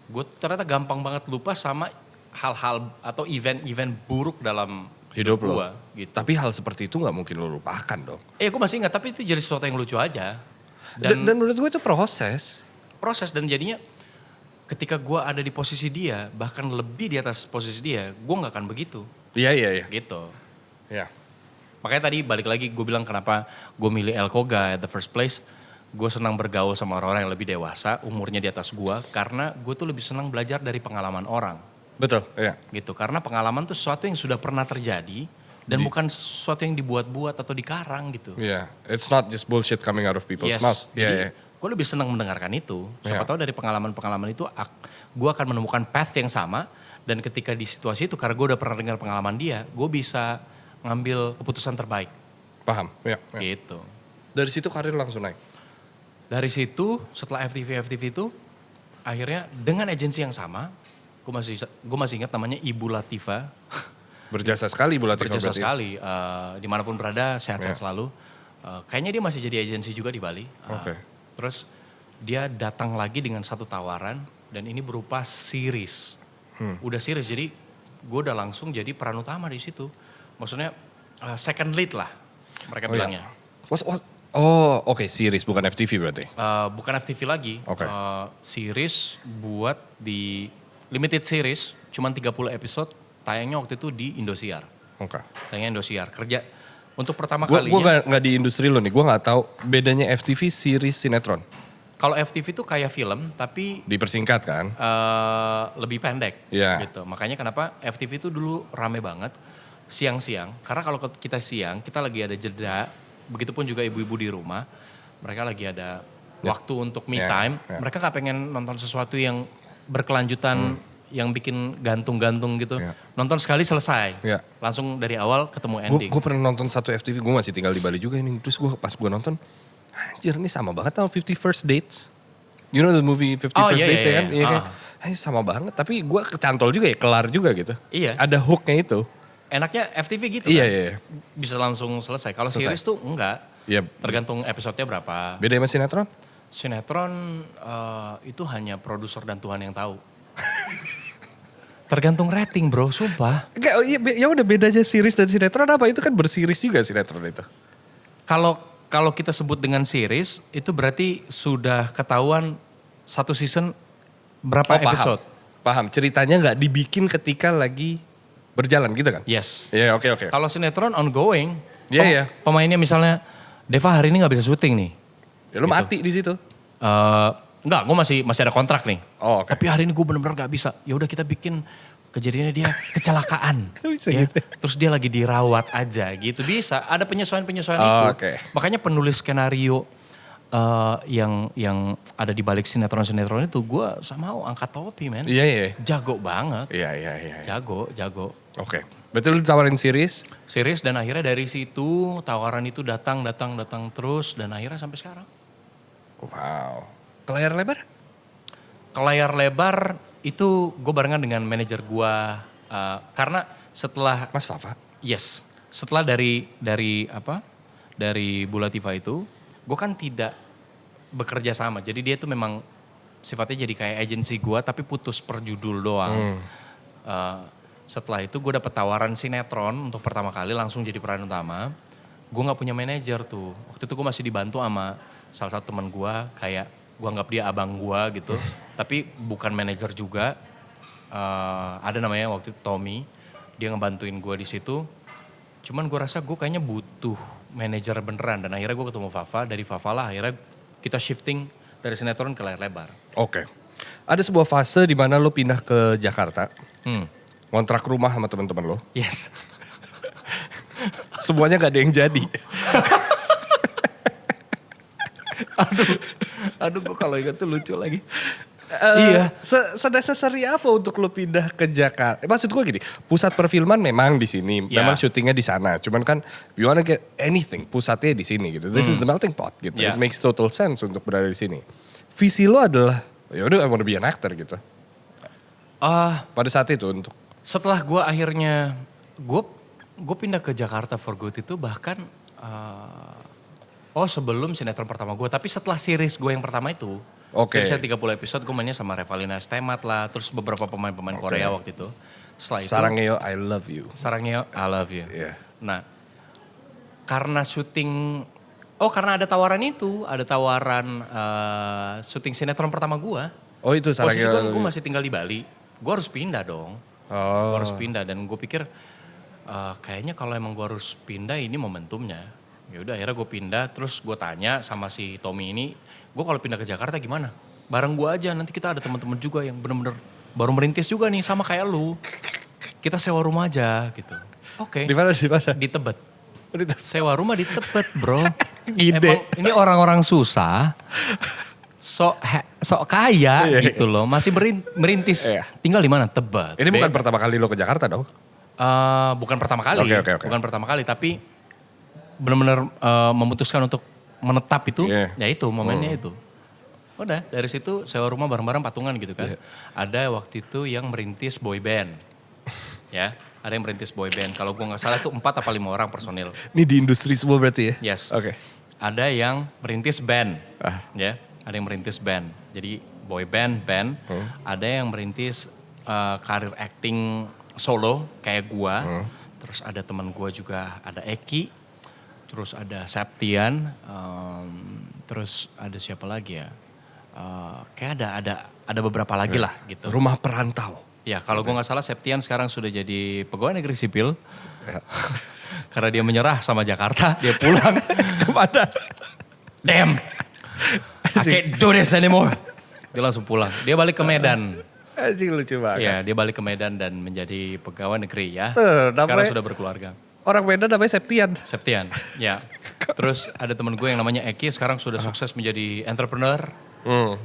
Gue ternyata gampang banget lupa sama hal-hal atau event-event buruk dalam hidup lo. Gitu.
Tapi hal seperti itu gak mungkin lo lupakan dong.
Gue masih ingat, tapi itu jadi sesuatu yang lucu aja.
Dan menurut gue itu proses.
Dan jadinya ketika gue ada di posisi dia, bahkan lebih di atas posisi dia, gue gak akan begitu.
Iya.
Gitu.
Iya.
Makanya tadi balik lagi gue bilang kenapa gue milih El Koga at the first place. Gue senang bergaul sama orang-orang yang lebih dewasa, umurnya di atas gue. Karena gue tuh lebih senang belajar dari pengalaman orang.
Betul, iya.
Gitu, karena pengalaman tuh sesuatu yang sudah pernah terjadi. Dan bukan sesuatu yang dibuat-buat atau dikarang gitu.
Iya, it's not just bullshit coming out of people's mouth.
Jadi gue lebih senang mendengarkan itu. Siapa tahu dari pengalaman-pengalaman itu gue akan menemukan path yang sama. Dan ketika di situasi itu karena gue udah pernah dengar pengalaman dia, gue bisa ngambil keputusan terbaik.
Paham, iya.
Gitu.
Dari situ karir langsung naik?
Dari situ setelah FTV itu akhirnya dengan agensi yang sama, gue masih ingat namanya Ibu Latifa.
Berjasa sekali Ibu Latifa.
Berjasa sekali, dimanapun berada sehat-sehat selalu. Kayaknya dia masih jadi agensi juga di Bali. Terus dia datang lagi dengan satu tawaran dan ini berupa series. Udah series, jadi gue udah langsung jadi peran utama di situ. Maksudnya second lead lah mereka bilangnya.
Oke, series bukan FTV berarti?
Bukan FTV lagi, series buat di limited series, cuman 30 episode, tayangnya waktu itu di Indosiar. Tayangnya Indosiar, kerja untuk pertama kalinya.
Gue gak di industri lo nih, gue gak tahu bedanya FTV, series, sinetron.
Kalau FTV itu kayak film, tapi
dipersingkat kan?
lebih pendek gitu. Makanya kenapa FTV itu dulu rame banget, siang-siang. Karena kalau kita siang, kita lagi ada jeda. Begitupun juga ibu-ibu di rumah, mereka lagi ada waktu untuk me time. Mereka gak pengen nonton sesuatu yang berkelanjutan, yang bikin gantung-gantung gitu. Nonton sekali selesai, langsung dari awal ketemu ending.
Gue pernah nonton satu FTV, gue masih tinggal di Bali juga ini. Terus pas gue nonton, anjir ini sama banget sama 50 First Dates. You know the movie 50 First Dates ya kan? Iya kan? Sama banget, tapi gue kecantol juga ya, kelar juga gitu.
Iya.
Ada hooknya itu.
Enaknya FTV gitu
kan?
Iya. Bisa langsung selesai. Kalau series tuh enggak.
Iya.
Tergantung episodenya berapa.
Beda sama sinetron?
Sinetron itu hanya produser dan Tuhan yang tahu. Tergantung rating bro, sumpah.
Ya udah bedanya series dan sinetron apa? Itu kan berseries juga sinetron itu.
Kalau kita sebut dengan series, itu berarti sudah ketahuan satu season berapa episode.
Paham, ceritanya gak dibikin ketika lagi berjalan gitu kan?
Yes.
Iya, oke.
Kalau sinetron ongoing,
pemainnya
misalnya, Deva hari ini gak bisa syuting nih.
Ya lu gitu. Mati di situ?
Enggak, gue masih ada kontrak nih.
Okay.
Tapi hari ini gue bener-bener gak bisa. Ya udah kita bikin kejadiannya dia kecelakaan.
Bisa gitu.
Terus dia lagi dirawat aja gitu. Bisa, ada penyesuaian-penyesuaian itu.
Okay.
Makanya penulis skenario yang ada di balik sinetron-sinetron itu gue sama angkat topi men.
Iya.
Jago banget.
Iya.
Jago.
Oke. Betul lu tawarin series?
Series dan akhirnya dari situ tawaran itu datang terus dan akhirnya sampai sekarang.
Wow. Ke layar lebar?
Ke layar lebar itu gue barengan dengan manajer gue. Karena setelah...
Mas Fafa?
Yes. Setelah dari Bu Latifa itu, gue kan tidak bekerja sama. Jadi dia tuh memang sifatnya jadi kayak agensi gue tapi putus per judul doang. Setelah itu gue dapet tawaran sinetron untuk pertama kali langsung jadi peran utama. Gue gak punya manajer tuh. Waktu itu gue masih dibantu sama salah satu teman gue. Kayak gue anggap dia abang gue gitu. Tapi bukan manajer juga. Ada namanya waktu itu Tommy. Dia ngebantuin gue di situ. Cuman gue rasa gue kayaknya butuh manajer beneran. Dan akhirnya gue ketemu Fafa. Dari Fafa lah akhirnya kita shifting dari sinetron ke layar lebar.
Oke. Ada sebuah fase di mana lo pindah ke Jakarta. Kontrak rumah sama teman-teman lo.
Yes.
Semuanya gak ada yang jadi.
Aduh gue kalau ingat tuh lucu lagi.
Iya. Senecessary apa untuk lo pindah ke Jakarta? Maksud gue gini, pusat perfilman memang di sini, memang syutingnya di sana. Cuman kan, if you wanna get anything, pusatnya di sini gitu. This is the melting pot gitu. It makes total sense untuk berada di sini. Visi lo adalah, yaudah I wanna be an actor gitu. Pada saat itu untuk.
Setelah gue akhirnya, gue pindah ke Jakarta for good itu bahkan, sebelum sinetron pertama gue. Tapi setelah series gue yang pertama itu, seriesnya 30 episode, gue mainnya sama Revalina Stemat lah, terus beberapa pemain-pemain Korea waktu itu. Setelah itu,
Sarangeo, I love you.
Sarangeo, I love you.
Yeah.
Nah, karena karena ada tawaran itu, ada tawaran syuting sinetron pertama gue.
Oh itu Sarangeo.
Posisi gue masih tinggal di Bali, gue harus pindah dong. Gue harus pindah dan gue pikir kayaknya kalau emang gue harus pindah ini momentumnya. Ya udah akhirnya gue pindah, terus gue tanya sama si Tommy ini, gue kalau pindah ke Jakarta gimana? Bareng gue aja, nanti kita ada teman-teman juga yang bener-bener baru merintis juga nih sama kayak lu. Kita sewa rumah aja gitu. Oke.
Di mana?
Di Tebet. Sewa rumah di Tebet bro.
Ide.
Emang ini orang-orang susah, sok kaya gitu loh, masih merintis. Tinggal di mana? Tebet.
Ini bukan pertama kali lo ke Jakarta dong?
Bukan pertama kali, bukan pertama kali, tapi benar-benar memutuskan untuk menetap itu, ya itu momennya itu. Udah dari situ sewa rumah bareng-bareng patungan gitu kan. Ada waktu itu yang merintis boy band, ya ada yang merintis boy band. Kalau gue nggak salah itu 4 atau 5 orang personil.
Ini di industri semua berarti ya?
Yes.
Oke.
Ada yang merintis band, ya ada yang merintis band. Jadi boy band. Ada yang merintis karir acting solo kayak gua. Terus ada teman gua juga, ada Eki. Terus ada Septian, terus ada siapa lagi ya? Kayak ada beberapa lagi lah gitu.
Rumah perantau.
Ya kalau gue nggak salah Septian sekarang sudah jadi pegawai negeri sipil. Karena dia menyerah sama Jakarta, dia pulang.
Kemana?
Damn, I can't do this anymore. Dia langsung pulang, dia balik ke Medan.
Anjing lucu banget.
Iya dia balik ke Medan dan menjadi pegawai negeri ya.
Namanya,
sekarang sudah berkeluarga.
Orang Medan namanya Septian.
Septian, ya. Terus ada teman gue yang namanya Eki sekarang sudah sukses menjadi entrepreneur.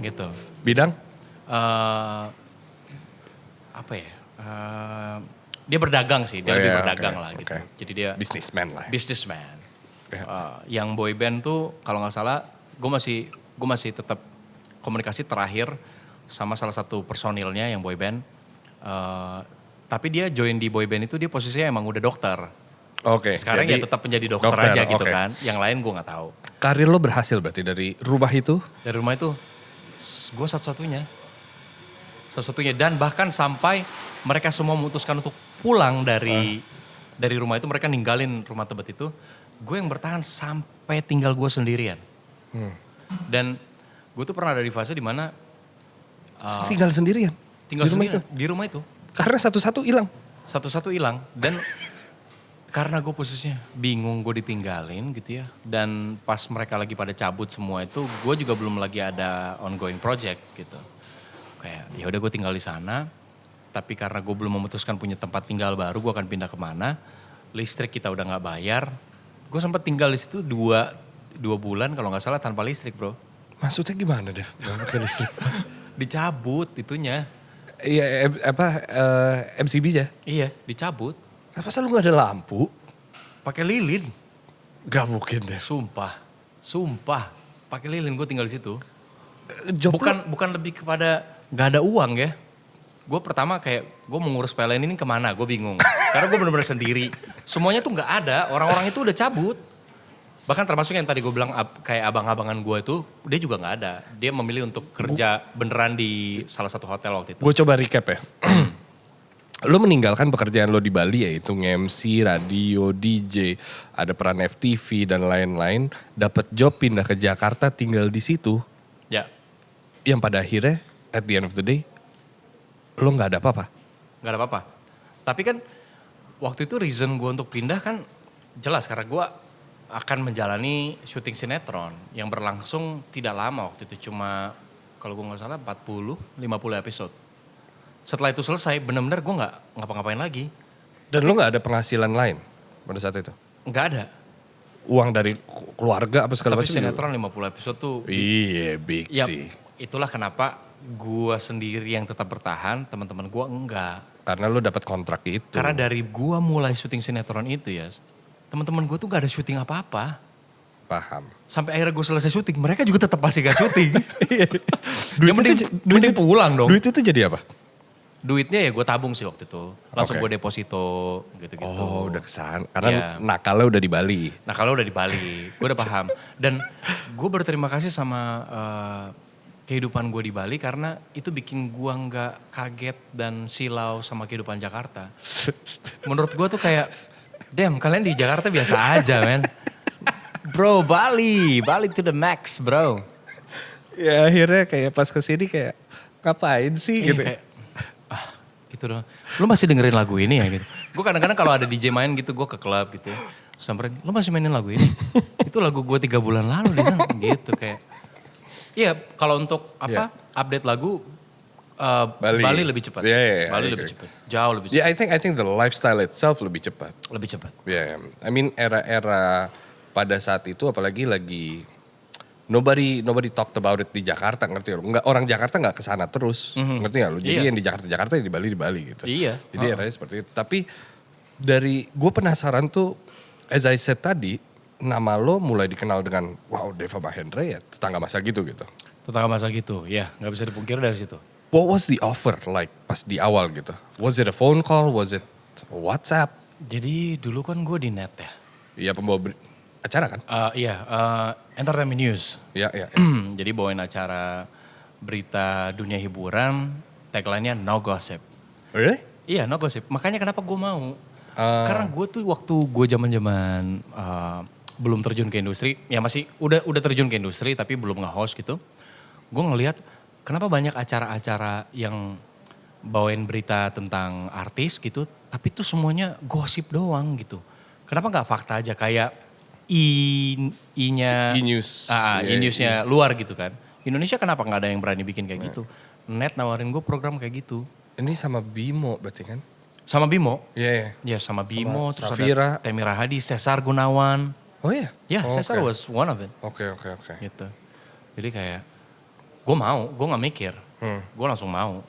Gitu.
Bidang?
Apa ya? Dia berdagang sih, dia lebih berdagang lah gitu. Jadi dia
businessman lah.
Businessman. Yang boy band tuh kalau nggak salah, gue masih tetap komunikasi terakhir sama salah satu personilnya yang boy band. Tapi dia join di boy band itu dia posisinya emang udah dokter.
Oke.
Sekarang ya tetap menjadi dokter aja gitu kan. Yang lain gue nggak tahu.
Karir lo berhasil berarti dari rumah itu?
Dari rumah itu, gue satu-satunya. Dan bahkan sampai mereka semua memutuskan untuk pulang dari rumah itu, mereka ninggalin rumah Tebet itu. Gue yang bertahan sampai tinggal gue sendirian. Dan gue tuh pernah ada di fase dimana.
Tinggal sendirian?
Tinggal di rumah itu? Di rumah itu.
Karena satu-satu hilang?
Satu-satu hilang. Dan karena gue posisinya bingung, gue ditinggalin gitu ya. Dan pas mereka lagi pada cabut semua itu, gue juga belum lagi ada ongoing project gitu. Kayak ya udah gue tinggal di sana. Tapi karena gue belum memutuskan punya tempat tinggal baru, gue akan pindah kemana. Listrik kita udah nggak bayar. Gue sempat tinggal di situ 2 bulan kalau nggak salah tanpa listrik bro.
Maksudnya gimana Dev? Gak pakai listrik?
Dicabut itunya.
Iya MCB ya?
Iya dicabut.
Kenapa selalu gak ada lampu?
Pakai lilin.
Gak mungkin deh.
Sumpah. Pakai lilin gue tinggal di situ. Bukan lebih kepada gak ada uang ya. Gue pertama kayak gue mau ngurus PLN ini kemana, gue bingung. Karena gue bener-bener sendiri. Semuanya tuh gak ada, orang-orang itu udah cabut. Bahkan termasuk yang tadi gue bilang kayak abang-abangan gue itu, dia juga gak ada. Dia memilih untuk kerja beneran di salah satu hotel waktu itu.
Gue coba recap ya. Lo meninggalkan pekerjaan lo di Bali yaitu nge-MC, radio, DJ, ada peran FTV dan lain-lain. Dapat job pindah ke Jakarta tinggal di situ.
Ya.
Yang pada akhirnya at the end of the day lo gak ada apa-apa.
Gak ada apa-apa. Tapi kan waktu itu reason gue untuk pindah kan jelas karena gue akan menjalani syuting sinetron yang berlangsung tidak lama waktu itu. Cuma kalau gue gak salah 40-50 episode. Setelah itu selesai benar-benar gue gak ngapa-ngapain lagi.
Dan lo gak ada penghasilan lain pada saat itu?
Gak ada.
uang dari keluarga apa segala
Tapi
macam.
sinetron 50 episode tuh.
Iya big
Ya,
sih.
itulah kenapa gua sendiri yang tetap bertahan, teman-teman gua enggak.
Karena lu dapat kontrak itu.
Karena dari gua mulai syuting sinetron itu ya, teman-teman gua tuh gak ada syuting apa-apa.
Paham.
Sampai akhirnya gue selesai syuting, mereka juga tetap masih gak syuting.
Duit
mending pulang dong.
Duit itu jadi apa?
Duitnya ya gue tabung sih waktu itu. Langsung gue deposito gitu-gitu.
Oh udah kesana. Karena nakalnya udah di Bali.
Nah kalau udah di Bali, gue udah paham. Dan gue berterima kasih sama kehidupan gue di Bali karena itu bikin gue gak kaget dan silau sama kehidupan Jakarta. Menurut gue tuh kayak, damn kalian di Jakarta biasa aja men. Bro, Bali to the max bro.
Ya akhirnya kayak pas kesini kayak ngapain sih gitu.
Kayak, gitu dong. Lu masih dengerin lagu ini ya gitu. Gue kadang-kadang kalau ada DJ main gitu, gue ke klub gitu. Samperin, lu masih mainin lagu ini? Itu lagu gue 3 bulan lalu di sana gitu kayak. Iya kalau untuk update lagu Bali lebih cepat. Bali lebih cepat. Jauh lebih cepat.
Yeah, I think the lifestyle itself lebih cepat.
Lebih cepat.
Yeah, I mean era-era pada saat itu apalagi lagi nobody talked about it di Jakarta, ngerti lu? Enggak, orang Jakarta nggak kesana terus, ngerti nggak lu? Jadi yang di Jakarta ya di Bali gitu.
Iya.
Jadi eranya seperti itu. Tapi dari gue penasaran tuh, as I said tadi, nama lo mulai dikenal dengan wow Deva Mahendra ya tetangga masa gitu.
Tetangga masa gitu, ya nggak bisa dipungkiri dari situ.
What was the offer like pas di awal gitu? Was it a phone call? Was it WhatsApp?
Jadi dulu kan gue di net ya.
Iya pembawa acara kan?
Entertainment News.
Iya.
Jadi bawain acara berita dunia hiburan, tagline-nya no gossip.
Really?
Iya no gossip, makanya kenapa gue mau. Karena gue tuh waktu gue zaman belum terjun ke industri, ya masih udah terjun ke industri tapi belum nge-host gitu. Gue ngelihat kenapa banyak acara-acara yang bawain berita tentang artis gitu, tapi tuh semuanya gosip doang gitu. Kenapa gak fakta aja kayak
E-News.
E-Newsnya luar gitu kan. Indonesia kenapa gak ada yang berani bikin kayak gitu. Net nawarin gue program kayak gitu.
Ini sama Bimo berarti kan?
Sama Bimo.
Iya.
Ya sama Bimo, terus
Safira.
ada Temi Rahadi, Cesar Gunawan.
Oh iya?
Ya Cesar was one of it.
Oke.
Gitu. Jadi kayak gue gak mikir. Gue langsung mau.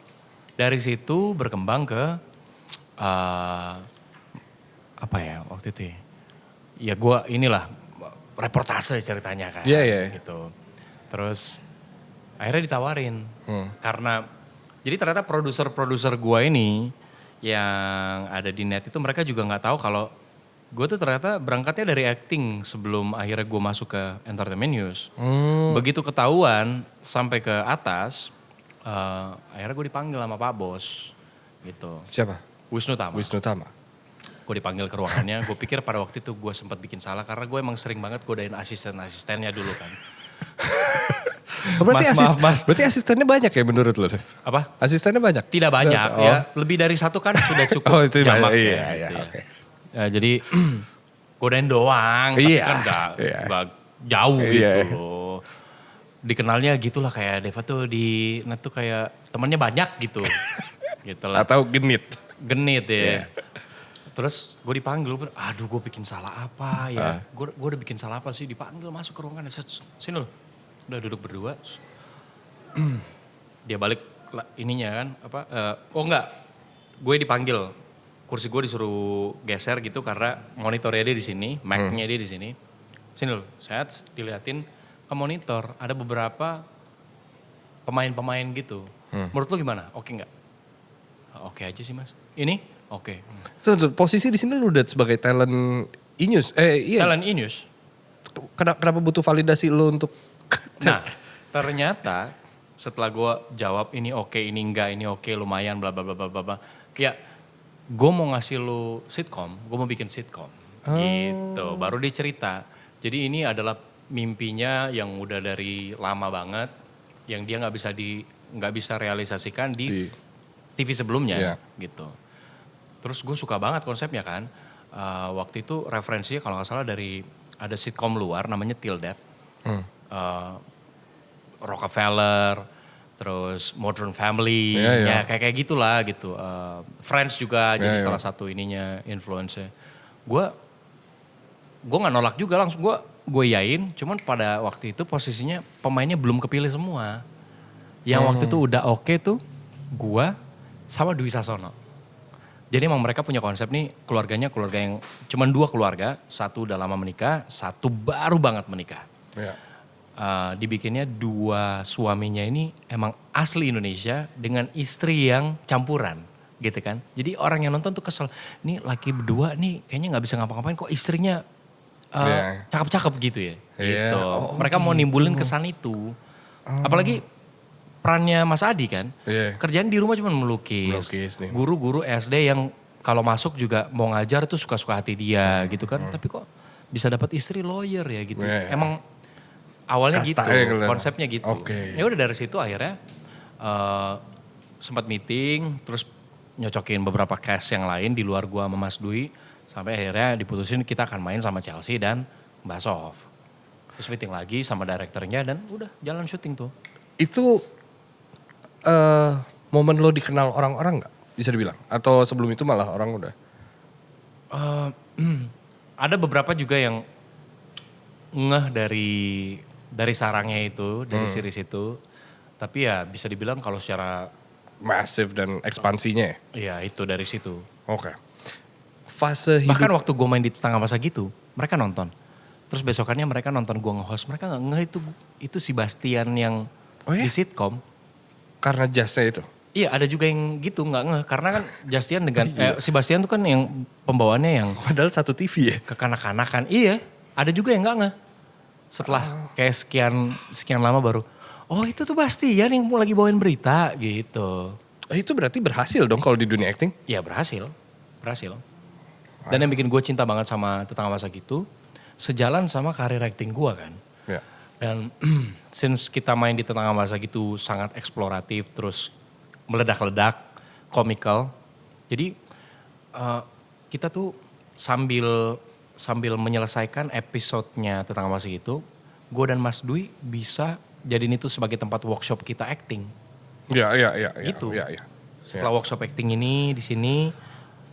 Dari situ berkembang ke apa ya waktu itu ya gue inilah reportase ceritanya kan.
Iya.
Gitu. Terus akhirnya ditawarin. Karena jadi ternyata produser gue ini yang ada di net itu mereka juga gak tahu kalau gue tuh ternyata berangkatnya dari acting sebelum akhirnya gue masuk ke Entertainment News. Begitu ketahuan sampai ke atas, akhirnya gue dipanggil sama Pak Bos gitu.
Siapa?
Wisnu Tama. Gue dipanggil ke ruangannya, gue pikir pada waktu itu gue sempat bikin salah karena gue emang sering banget godain asisten-asistennya dulu kan.
Berarti asistennya banyak ya menurut lo?
Apa?
Asistennya banyak?
Tidak banyak ya, lebih dari satu kan sudah cukup jamak ya.
Iya.
Ya, jadi godain doang, tapi kan gak jauh gitu loh. Dikenalnya gitulah kayak Deva tuh di net tuh kayak temennya banyak gitu. Gitu lah.
Atau genit
ya. Terus gue dipanggil, aduh gue bikin salah apa ya. Gue udah bikin salah apa sih, dipanggil masuk ke ruangan. Sini loh, udah duduk berdua. Dia balik ininya kan, oh enggak, gue dipanggil. Kursi gue disuruh geser gitu karena monitornya dia di sini, mic-nya dia di sini. Sini loh, saya diliatin ke monitor. Ada beberapa pemain-pemain gitu. Menurut lo gimana? Oke nggak? Oke aja sih mas. Ini? Oke.
So, posisi di sini lu udah sebagai talent E-News. Iya.
Talent E-News.
Kenapa butuh validasi lu untuk?
Nah, ternyata setelah gue jawab ini oke, ini enggak, ini oke, lumayan, bla bla bla bla bla. Ya, gue mau ngasih lu sitkom, gue mau bikin sitkom, gitu. Baru dia cerita. Jadi ini adalah mimpinya yang udah dari lama banget, yang dia nggak bisa realisasikan di TV sebelumnya, gitu. Terus gue suka banget konsepnya kan. Waktu itu referensinya kalau nggak salah dari ada sitkom luar namanya Till Death. Rockefeller, terus Modern Family, ya kayak gitulah gitu. Friends juga jadi salah satu ininya influence-nya. Gue gue nggak nolak juga, langsung gue yain. Cuman pada waktu itu posisinya pemainnya belum kepilih semua. Yang waktu itu udah oke tuh gue sama Dwi Sasono. Jadi emang mereka punya konsep nih, keluarganya keluarga yang cuman 2 keluarga, satu udah lama menikah, satu baru banget menikah.
Yeah.
Dibikinnya 2 suaminya ini emang asli Indonesia dengan istri yang campuran gitu kan. Jadi orang yang nonton tuh kesel, nih laki berdua nih kayaknya gak bisa ngapa-ngapain kok istrinya cakep-cakep gitu ya. Gitu. Mereka mau nimbulin kesan itu. Apalagi perannya Mas Adi kan, kerjaan di rumah cuma melukis. Guru-guru SD yang kalau masuk juga mau ngajar tuh suka-suka hati dia gitu kan. Tapi kok bisa dapat istri lawyer ya gitu. Emang awalnya gitu, konsepnya gitu. Ya udah dari situ akhirnya sempat meeting, terus nyocokin beberapa cast yang lain di luar gua sama Mas Dwi. Sampai akhirnya diputusin kita akan main sama Chelsea dan Mbak Sof. Terus meeting lagi sama direkturnya dan udah jalan syuting tuh.
Itu momen lo dikenal orang-orang gak? Bisa dibilang? Atau sebelum itu malah orang udah?
Ada beberapa juga yang ngeh dari sarangnya itu, dari series itu. Tapi ya bisa dibilang kalau secara
masif dan ekspansinya ya?
Iya itu dari situ.
Oke. Fase hidup.
Bahkan waktu gue main di Tetangga Masa gitu, mereka nonton. Terus besokannya mereka nonton gue nge-host, mereka gak ngeh itu si Bastian yang di sitcom.
Karena jasnya itu?
Iya ada juga yang gitu gak ngeh. Karena kan Bastian dengan, si Bastian tuh kan yang pembawaannya yang.
Padahal satu TV ya?
Kekanak-kanakan, iya. Ada juga yang gak ngeh. Setelah kayak sekian lama baru, oh itu tuh Bastian yang lagi bawain berita gitu.
Itu berarti berhasil dong kalau di dunia acting?
Iya berhasil. Dan yang bikin gue cinta banget sama Tetangga Masa gitu, sejalan sama karir acting gue kan.
Ya.
Dan since kita main di Tetangga Masa gitu sangat eksploratif, terus meledak-ledak, komikal. Jadi kita tuh sambil menyelesaikan episodenya Tetangga Masa gitu, gue dan Mas Dwi bisa jadiin itu sebagai tempat workshop kita acting.
Iya.
Gitu.
Ya.
Setelah workshop acting ini di sini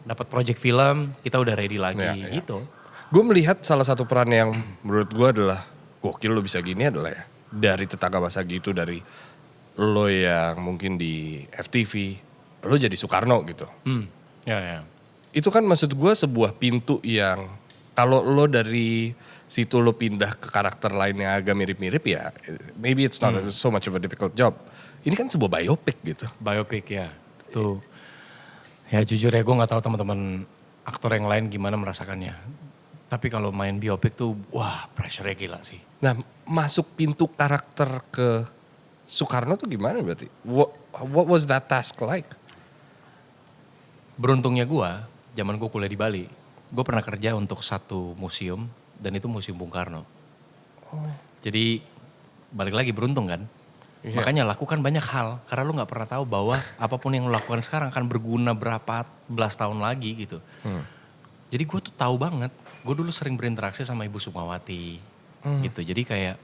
dapat project film, kita udah ready lagi gitu.
Gue melihat salah satu peran yang menurut gue adalah gokil lo bisa gini adalah ya. Dari Tetangga Masa gitu, dari lo yang mungkin di FTV, lo jadi Soekarno gitu.
Ya.
Itu kan maksud gue sebuah pintu yang kalau lo dari situ lo pindah ke karakter lain yang agak mirip-mirip ya, maybe it's not so much of a difficult job. Ini kan sebuah biopic gitu.
Biopic ya, tuh. Ya jujur ya gue gak tahu teman-teman aktor yang lain gimana merasakannya. Tapi kalau main biopic tuh wah pressure-nya gila sih.
Nah masuk pintu karakter ke Soekarno tuh gimana berarti? What was that task like?
Beruntungnya gue, zaman gue kuliah di Bali, gue pernah kerja untuk satu museum dan itu Museum Bung Karno. Jadi balik lagi beruntung kan. Makanya lakukan banyak hal karena lu gak pernah tahu bahwa apapun yang lu lakukan sekarang akan berguna berapa belas tahun lagi gitu. Jadi gue tuh tahu banget, gue dulu sering berinteraksi sama Ibu Sukmawati gitu. Jadi kayak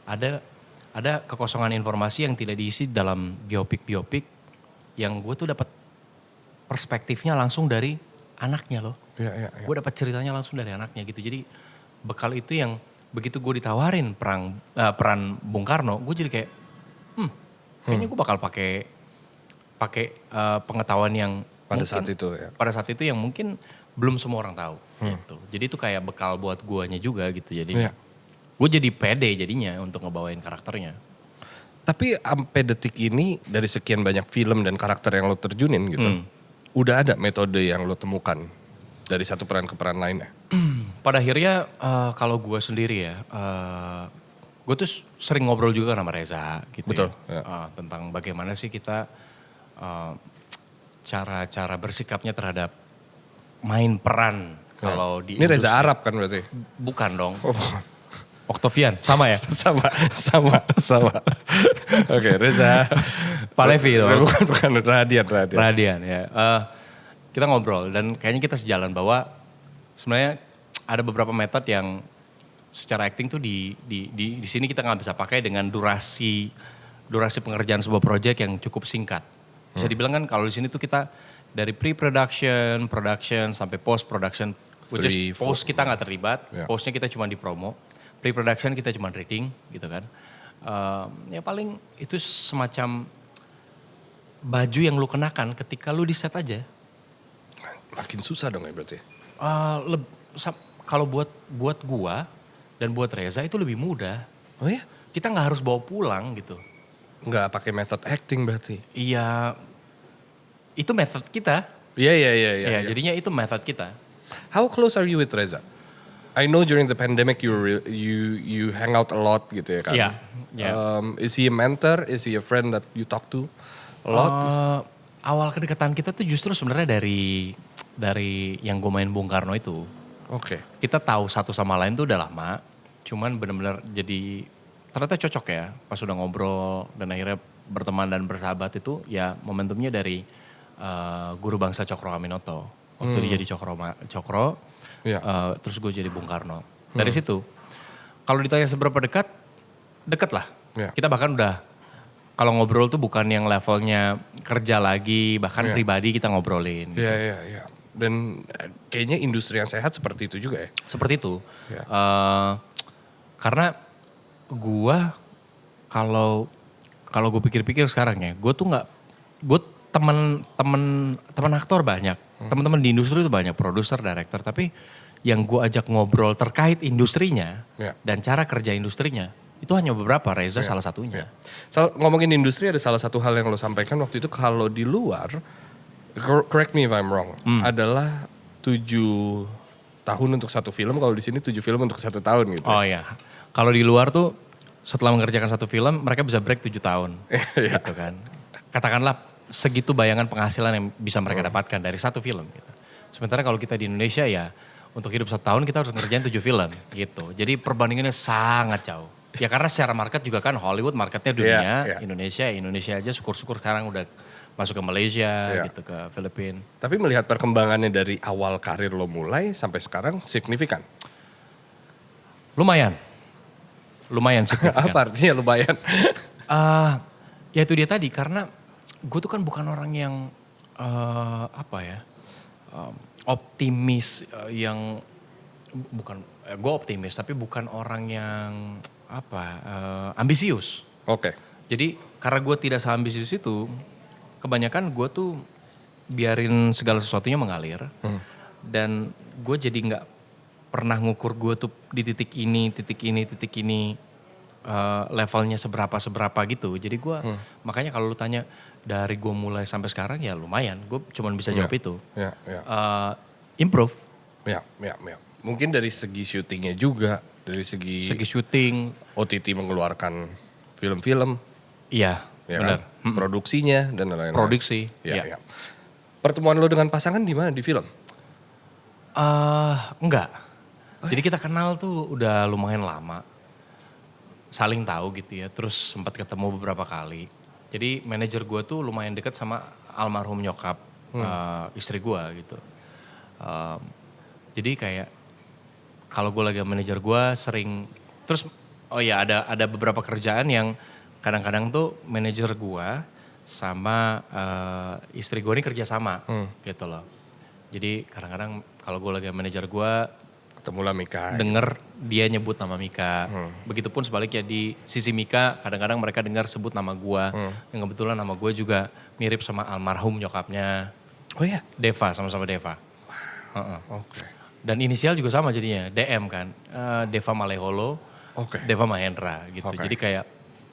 ada kekosongan informasi yang tidak diisi dalam biopik yang gue tuh dapat perspektifnya langsung dari anaknya loh.
Ya.
Gue dapat ceritanya langsung dari anaknya gitu. Jadi bekal itu yang begitu gue ditawarin peran Bung Karno, gue jadi kayak kayaknya gue bakal pakai pengetahuan yang
pada
mungkin,
saat itu ya.
Pada saat itu yang mungkin belum semua orang tahu gitu. Jadi itu kayak bekal buat guanya juga gitu. Jadi gue jadi pede jadinya untuk ngebawain karakternya.
Tapi sampai detik ini dari sekian banyak film dan karakter yang lo terjunin gitu, udah ada metode yang lo temukan dari satu peran ke peran lainnya?
Pada akhirnya kalau gue sendiri ya, gue tuh sering ngobrol juga sama Reza gitu.
Betul.
Ya. Tentang bagaimana sih kita cara bersikapnya terhadap main peran kalau di
ini Reza Arab kan berarti?
Bukan dong. Octavian, sama ya?
sama. Oke, Reza.
Pak Levi dong.
Bukan
Radian ya. Kita ngobrol dan kayaknya kita sejalan bahwa sebenarnya ada beberapa metode yang secara acting tuh di sini kita nggak bisa pakai dengan durasi pengerjaan sebuah proyek yang cukup singkat. Bisa dibilang kan kalau di sini tuh kita dari pre-production, production sampai post-production Which is post kita nggak terlibat,
Yeah.
postnya kita cuma di promo, pre-production kita cuma reading gitu kan. Ya paling itu semacam baju yang lu kenakan ketika lu di set aja.
Makin susah dong ya berarti.
Kalau buat gua dan buat Reza itu lebih mudah.
Oh ya?
Kita nggak harus bawa pulang gitu.
Nggak pakai method acting berarti.
Iya, itu method kita.
Iya.
Ya, jadinya itu method kita.
How close are you with Reza? I know during the pandemic you hang out a lot gitu ya kan.
Iya. Yeah.
Is he a mentor? Is he a friend that you talk to a lot?
Awal kedekatan kita tuh justru sebenarnya dari yang gue main Bung Karno itu.
Oke.
Kita tahu satu sama lain tuh udah lama. Cuman benar-benar jadi ternyata cocok ya. Pas udah ngobrol dan akhirnya berteman dan bersahabat itu ya momentumnya dari Guru Bangsa Cokro Aminoto. Waktu dia jadi Cokro, terus gue jadi Bung Karno. Dari situ, kalau ditanya seberapa dekat lah.
Yeah.
Kita bahkan udah, kalau ngobrol tuh bukan yang levelnya kerja lagi, bahkan pribadi kita ngobrolin. Gitu.
Iya. Dan kayaknya industri yang sehat seperti itu juga ya?
Seperti itu.
Yeah.
Karena gue, kalau gue pikir-pikir sekarang ya, gue tuh nggak, gue teman aktor banyak, teman-teman di industri itu banyak, produser, director, tapi yang gue ajak ngobrol terkait industrinya dan cara kerja industrinya itu hanya beberapa. Reza salah satunya.
Ngomongin industri ada salah satu hal yang lo sampaikan waktu itu, kalau di luar, correct me if I'm wrong, adalah 7 tahun untuk satu film, kalau di sini 7 film untuk 1 tahun gitu.
Oh ya, kalau di luar tuh setelah mengerjakan satu film mereka bisa break 7 tahun, gitu kan. Katakanlah segitu bayangan penghasilan yang bisa mereka dapatkan dari satu film gitu. Sementara kalau kita di Indonesia ya untuk hidup 1 tahun kita harus ngerjain 7 film gitu. Jadi perbandingannya sangat jauh. Ya karena secara market juga kan Hollywood marketnya dunia, Indonesia aja syukur-syukur sekarang udah masuk ke Malaysia gitu, ke Filipina.
Tapi melihat perkembangannya dari awal karir lo mulai sampai sekarang signifikan?
Lumayan signifikan.
Apa artinya lumayan?
Ya itu dia tadi, karena gue tuh kan bukan orang yang optimis, yang bukan gue optimis tapi bukan orang yang ambisius.
Oke.
Jadi karena gue tidak seambisius itu, kebanyakan gue tuh biarin segala sesuatunya mengalir dan gue jadi nggak pernah ngukur gue tuh di titik ini levelnya seberapa gitu. Jadi gue makanya kalau lu tanya dari gue mulai sampai sekarang ya lumayan. Gue cuma bisa jawab itu. Improve.
Ya. Mungkin dari segi syutingnya juga, dari segi
syuting,
OTT mengeluarkan film-film.
Iya, benar.
Kan? Produksinya dan lain-lain.
Produksi.
Ya. Pertemuan lo dengan pasangan di mana di film?
Enggak. Jadi kita kenal tuh udah lumayan lama. Saling tahu gitu ya, terus sempat ketemu beberapa kali. Jadi manajer gue tuh lumayan dekat sama almarhum nyokap istri gue gitu. Jadi kayak kalau gue lagi manajer gue sering, terus ada beberapa kerjaan yang kadang-kadang tuh manajer gue sama istri gue ini kerja sama gitu loh. Jadi kadang-kadang kalau gue lagi manajer gue,
ketemulah Mika.
Denger dia nyebut nama Mika. Begitupun sebaliknya di sisi Mika kadang-kadang mereka dengar sebut nama gue. Yang kebetulan nama gue juga mirip sama almarhum nyokapnya.
Oh iya?
Deva, sama-sama Deva.
Oke.
Dan inisial juga sama jadinya, DM kan. Deva Maleholo, Deva Mahendra gitu. Jadi kayak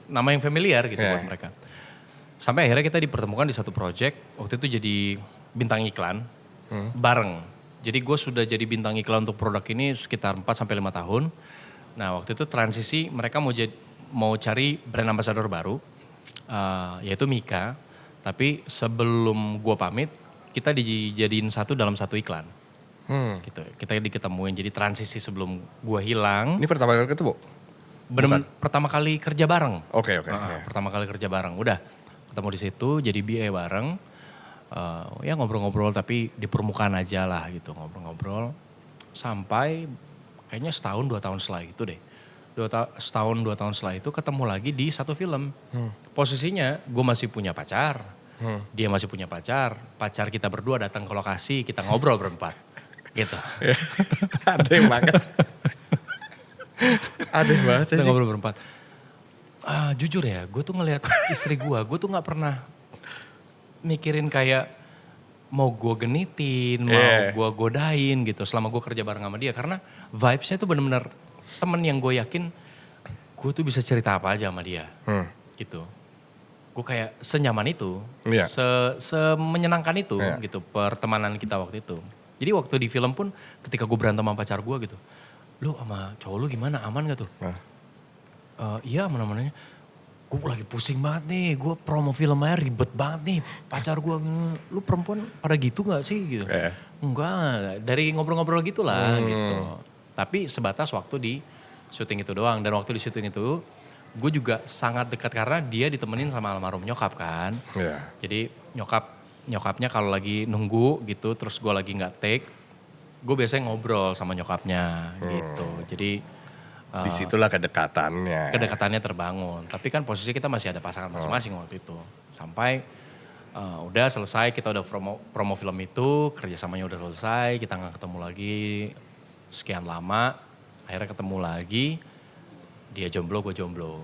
nama yang familiar gitu buat mereka. Sampai akhirnya kita dipertemukan di satu project. Waktu itu jadi bintang iklan bareng. Jadi gue sudah jadi bintang iklan untuk produk ini sekitar 4-5 tahun. Nah waktu itu transisi mereka mau cari brand ambassador baru, yaitu Mika. Tapi sebelum gue pamit, kita dijadiin satu dalam satu iklan. Gitu. Kita diketemuin, jadi transisi sebelum gue hilang.
Ini pertama kali ketemu?
Pertama kali kerja bareng.
Oke.
Pertama kali kerja bareng, udah ketemu di situ, jadi BA bareng. Ya ngobrol-ngobrol tapi di permukaan aja lah gitu, ngobrol-ngobrol sampai kayaknya 1-2 tahun setelah itu deh. 2 tahun setelah itu ketemu lagi di satu film. Posisinya gue masih punya pacar, dia masih punya pacar kita berdua datang ke lokasi, kita ngobrol berempat. Gitu.
Aneh banget. Aneh banget
Kita
sih.
ngobrol berempat. Jujur ya, gue tuh ngelihat istri gue tuh gak pernah mikirin kayak mau gue genitin, mau gue godain gitu selama gue kerja bareng sama dia. Karena vibesnya tuh bener-bener temen yang gue yakin gue tuh bisa cerita apa aja sama dia gitu. Gue kayak senyaman itu, semenyenangkan itu gitu pertemanan kita waktu itu. Jadi waktu di film pun ketika gue berantem sama pacar gue gitu, lu sama cowok lu gimana, aman gak tuh? Iya aman-amannya. Gue lagi pusing banget nih, gue promo film aja ribet banget nih. Pacar gue, lu perempuan pada gitu gak sih? Gitu. Enggak, dari ngobrol-ngobrol gitu lah gitu. Tapi sebatas waktu di syuting itu doang. Dan waktu di syuting itu, gue juga sangat dekat karena dia ditemenin sama almarhum nyokap kan. Jadi nyokapnya kalau lagi nunggu gitu, terus gue lagi gak take, gue biasanya ngobrol sama nyokapnya gitu. Jadi
disitulah kedekatannya.
Kedekatannya terbangun. Tapi kan posisi kita masih ada pasangan masing-masing waktu itu. Sampai udah selesai, kita udah promo film itu, kerjasamanya udah selesai, kita gak ketemu lagi sekian lama. Akhirnya ketemu lagi, dia jomblo, gue jomblo.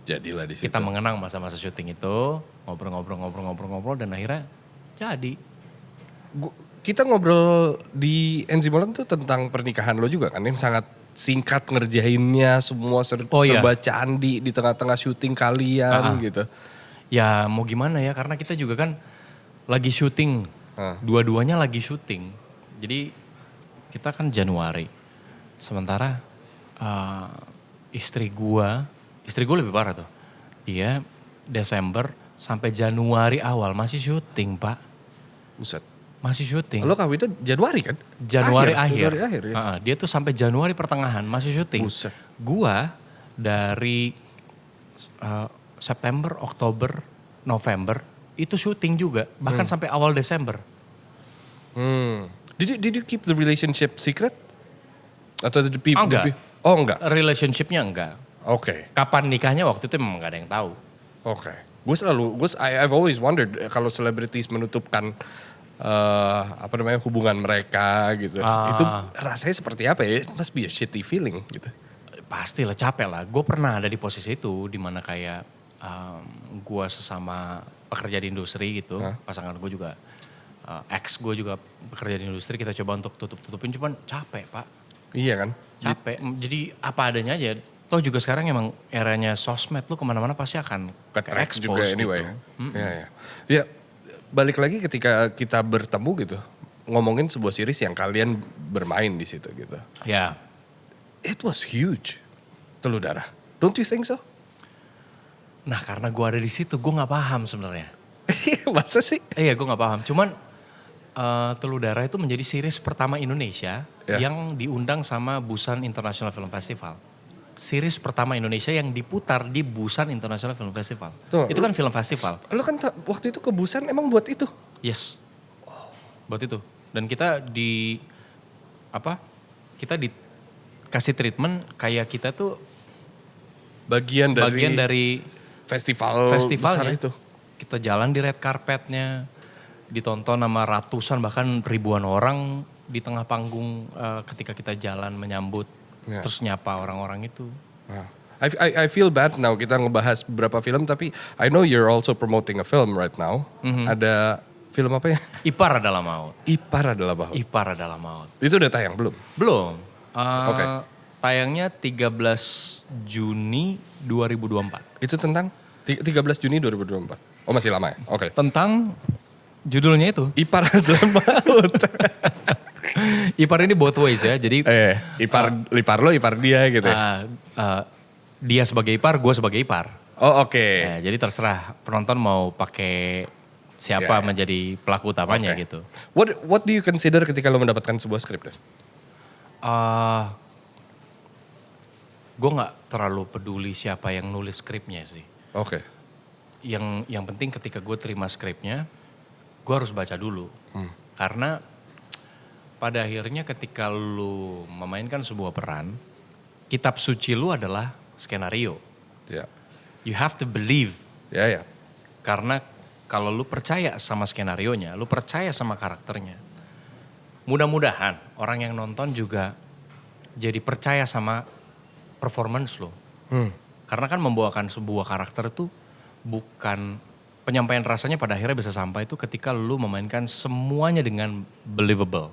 Jadilah di situ.
Kita mengenang masa-masa syuting itu, ngobrol-ngobrol dan akhirnya jadi.
Kita ngobrol di Enzimolan tuh tentang pernikahan lo juga kan, yang sangat singkat ngerjainnya, semua serba candi di tengah-tengah syuting kalian gitu.
Ya mau gimana ya, karena kita juga kan lagi syuting, dua-duanya lagi syuting. Jadi kita kan Januari, sementara istri gue lebih parah tuh. Dia Desember sampai Januari awal masih syuting pak.
Buset.
Masih syuting.
Lo kawin itu Januari kan?
Januari akhir.
Januari akhir ya?
Dia tuh sampai Januari pertengahan masih syuting.
Buset.
Gua dari September, Oktober, November itu syuting juga. Bahkan sampai awal Desember.
Did you keep the relationship secret? Atau the people?
Enggak.
Oh enggak?
Relationship-nya enggak.
Oke.
Kapan nikahnya waktu itu memang gak ada yang tahu.
Oke. I've always wondered kalau celebrities menutupkan hubungan mereka gitu. Itu rasanya seperti apa ya? It must be a shitty feeling gitu.
Pastilah capek lah. Gue pernah ada di posisi itu dimana kayak gue sesama pekerja di industri gitu. Pasangan gue juga, ex gue juga bekerja di industri. Kita coba untuk tutup-tutupin cuman capek pak.
Iya kan?
Capek. Jadi apa adanya aja. Toh juga sekarang emang eranya sosmed, lu kemana-mana pasti akan
ke-expose
juga
anyway.
Gitu.
Ya, balik lagi ketika kita bertemu gitu, ngomongin sebuah series yang kalian bermain di situ gitu.
Ya.
It was huge. Telur Darah. Don't you think so?
Nah karena gue ada di situ, gue nggak paham sebenarnya.
Masa sih?
Iya gue nggak paham. Cuman Telur Darah itu menjadi series pertama Indonesia yang diundang sama Busan International Film Festival. Series pertama Indonesia yang diputar di Busan International Film Festival. Tuh, itu kan film festival.
Lo kan waktu itu ke Busan emang buat itu?
Yes. Buat itu. Dan kita kita dikasih treatment kayak kita tuh
bagian dari festivalnya
besar itu. Kita jalan di red carpetnya, ditonton sama ratusan bahkan ribuan orang di tengah panggung ketika kita jalan menyambut. Terus nyapa orang-orang itu.
I feel bad now kita ngebahas beberapa film tapi I know you're also promoting a film right now. Ada film apa ya?
Ipar Adalah Maut.
Ipar Adalah Maut.
Ipar Adalah Maut.
Itu udah tayang belum?
Belum. Tayangnya 13 Juni 2024.
Itu tentang 13 Juni 2024. Oh masih lama ya? Oke.
Tentang judulnya itu.
Ipar Adalah Maut.
Ipar ini both ways ya, jadi
ipar lo, ipar dia gitu ya?
Dia sebagai ipar, gue sebagai ipar.
Oh oke.
Jadi terserah penonton mau pakai siapa menjadi pelaku utamanya gitu.
What do you consider ketika lo mendapatkan sebuah skrip, Dev?
Gue gak terlalu peduli siapa yang nulis skripnya sih.
Oke.
Yang penting ketika gue terima skripnya, gue harus baca dulu. Karena pada akhirnya ketika lu memainkan sebuah peran, kitab suci lu adalah skenario. You have to believe. Karena kalau lu percaya sama skenarionya, lu percaya sama karakternya, mudah-mudahan orang yang nonton juga jadi percaya sama performance lo. Karena kan membawakan sebuah karakter itu bukan penyampaian rasanya pada akhirnya bisa sampai itu ketika lu memainkan semuanya dengan believable.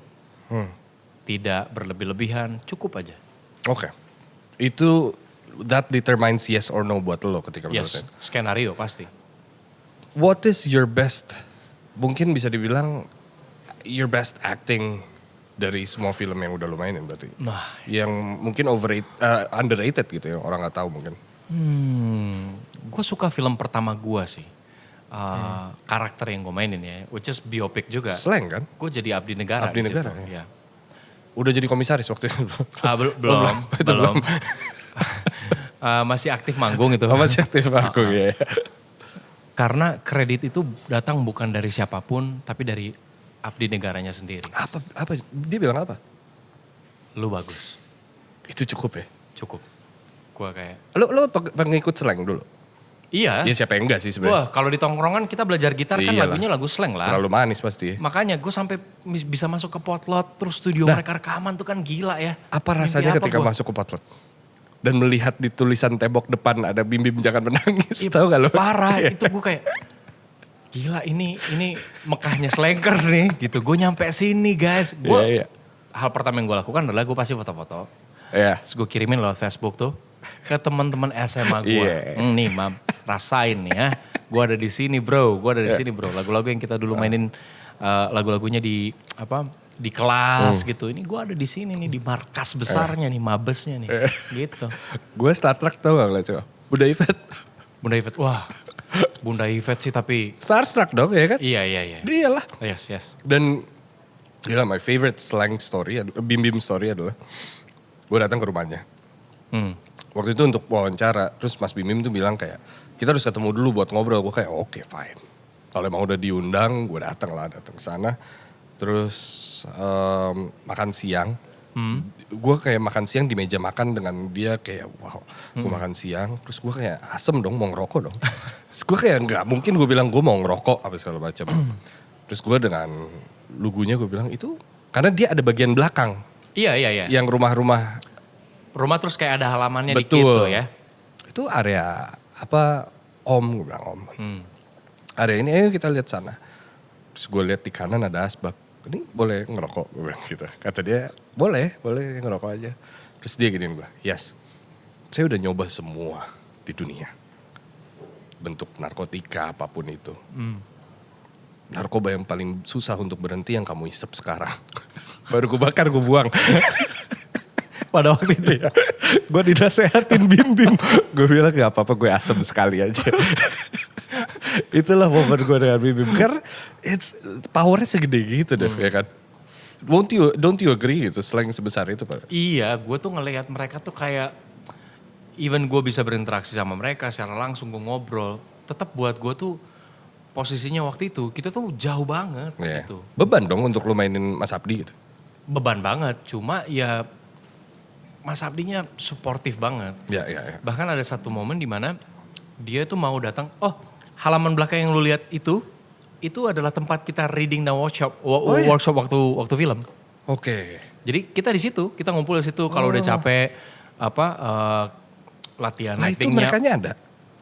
Tidak berlebih-lebihan, cukup aja.
Oke. Itu that determines yes or no buat lo ketika
Yes, skenario pasti.
What is your best, mungkin bisa dibilang your best acting dari semua film yang udah lo mainin berarti?
Nah,
yang mungkin underrated gitu ya, orang gak tahu mungkin.
gue suka film pertama gue sih. Karakter yang gue mainin ya, which is biopic juga.
Slang kan?
Gue jadi abdi negara.
Abdi
di
negara
situ,
ya.
ya.
Udah jadi komisaris waktu itu?
Belum. Masih aktif manggung itu.
Masih aktif manggung ya.
Karena kredit itu datang bukan dari siapapun, tapi dari abdi negaranya sendiri.
Apa? Dia bilang apa?
Lu bagus.
Itu cukup ya?
Cukup. Gua kayak.
Lo pengikut slang dulu?
Iya.
Ya siapa yang enggak sih sebenarnya?
Wah, kalau di tongkrongan kita belajar gitar kan lagunya lagu slang lah.
Terlalu manis pasti.
Makanya gue sampai bisa masuk ke potlot, terus studio mereka rekaman tuh kan gila ya.
Apa rasanya ketika masuk ke potlot? Dan melihat di tulisan tembok depan ada Bim Bim Jangan Menangis, tahu gak lo?
Parah, itu gue kayak gila ini Mekahnya Slankers nih gitu. Gue nyampe sini guys. Hal pertama yang gue lakukan adalah gue pasti foto-foto. Terus gue kirimin lewat Facebook tuh ke teman-teman SMA gue. Nih mam, rasain nih ya. Gue ada di sini bro, Lagu-lagu yang kita dulu mainin, lagu-lagunya di kelas gitu. Ini gue ada di sini nih, di markas besarnya nih, mabesnya nih. Gitu.
Gue Star Trek tau gak ngeliat coba? Bunda Yvette,
wah. Bunda Yvette sih tapi.
Starstruck dong ya kan?
Iya.
Dia lah.
Yes.
Dan gila, my favorite slang story, Bim Bim story adalah gue datang ke rumahnya. Waktu itu untuk wawancara, terus Mas Bim Bim tuh bilang kayak, kita harus ketemu dulu buat ngobrol. Gue kayak oke, fine. Kalau emang udah diundang, gue datang ke sana. Terus makan siang. Gue kayak makan siang di meja makan dengan dia kayak wow. Gue makan siang, terus gue kayak asem dong, mau ngerokok dong. Terus gue kayak nggak mungkin gue bilang gue mau ngerokok apa segala macam. Terus gue dengan lugunya gue bilang itu karena dia ada bagian belakang.
Iya.
Yang rumah
terus kayak ada halamannya dikit tuh ya.
Itu area apa om, gue bilang om. Area ini ayo kita lihat sana. Terus gue lihat di kanan ada asbak. Ini boleh ngerokok, gue bilang gitu. Kata dia boleh ngerokok aja. Terus dia giniin gue, yes, saya udah nyoba semua di dunia. Bentuk narkotika apapun itu. Narkoba yang paling susah untuk berhenti yang kamu hisap sekarang. Baru gue bakar, gue buang. Pada waktu itu ya. Gue dinasehatin Bim Bim. Gue bilang gak apa-apa, gue asem sekali aja. Itulah momen gue dengan Bim Bim. Karena powernya segede gitu deh ya kan. Don't you agree gitu slang sebesar itu Pak?
Iya, gue tuh ngelihat mereka tuh kayak, even gue bisa berinteraksi sama mereka secara langsung, gue ngobrol. Tetap buat gue tuh posisinya waktu itu, kita tuh jauh banget gitu.
Beban dong untuk lu mainin Mas Abdi gitu?
Beban banget, cuma ya Mas Abdinya suportif banget.
Ya.
Bahkan ada satu momen di mana dia tuh mau datang, halaman belakang yang lu lihat itu adalah tempat kita reading dan workshop waktu film.
Oke.
Jadi kita di situ, kita ngumpul di situ kalau udah capek latihan actingnya.
Itu merekanya ada?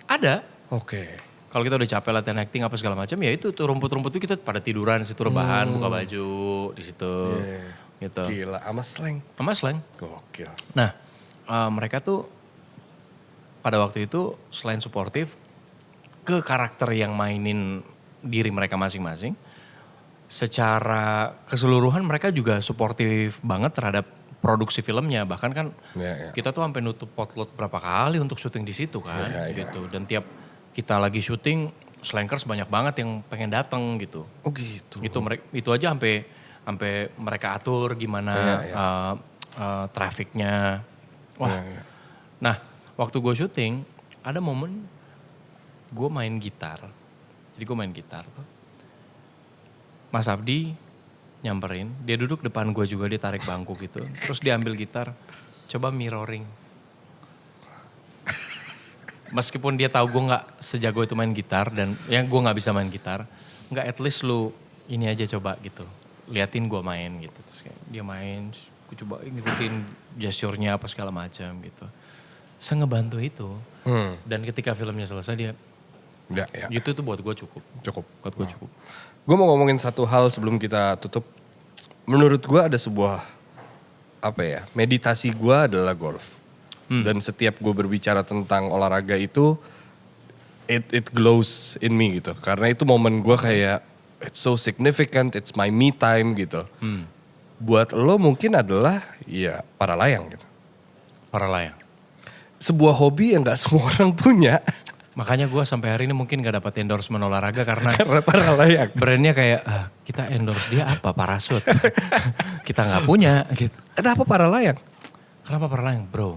Ada.
Oke.
Kalau kita udah capek latihan acting apa segala macam, ya itu tuh rumput-rumput itu kita pada tiduran di situ, rebahan, buka baju di situ. Gitu.
Gila, sama slang. Gokil.
Nah, mereka tuh pada waktu itu selain suportif ke karakter yang mainin diri mereka masing-masing, secara keseluruhan mereka juga suportif banget terhadap produksi filmnya. Bahkan kan kita tuh sampai nutup potlot berapa kali untuk syuting di situ kan, gitu. Dan tiap kita lagi syuting, slankers banyak banget yang pengen datang gitu.
Oh gitu.
Itu aja sampai mereka atur gimana trafficnya. Wah. Nah, waktu gue syuting ada momen gue main gitar. Jadi gue main gitar tuh. Mas Abdi nyamperin, dia duduk depan gue juga, dia tarik bangku gitu. Terus dia ambil gitar, coba mirroring. Meskipun dia tahu gue gak sejago itu main gitar dan ya gue gak bisa main gitar. Enggak, at least lu ini aja coba gitu. liatin gue main gitu. Terus kayak dia main, gue coba ngikutin gesturnya apa segala macam gitu. Sengebantu itu. Dan ketika filmnya selesai dia,
Ya.
itu tuh buat gue cukup. Buat gue cukup.
Gue mau ngomongin satu hal sebelum kita tutup. Menurut gue ada sebuah meditasi gue adalah golf. Dan setiap gue berbicara tentang olahraga itu, it glows in me gitu. Karena itu momen gue kayak, it's so significant, it's my me time gitu. Buat lo mungkin adalah ya para layang gitu.
Para layang.
Sebuah hobi yang gak semua orang punya.
Makanya gue sampai hari ini mungkin gak dapat endorsement olahraga karena
para layang.
Brandnya kayak kita endorse dia apa parasut. Kita gak punya gitu.
Kenapa para layang?
Kenapa para layang bro?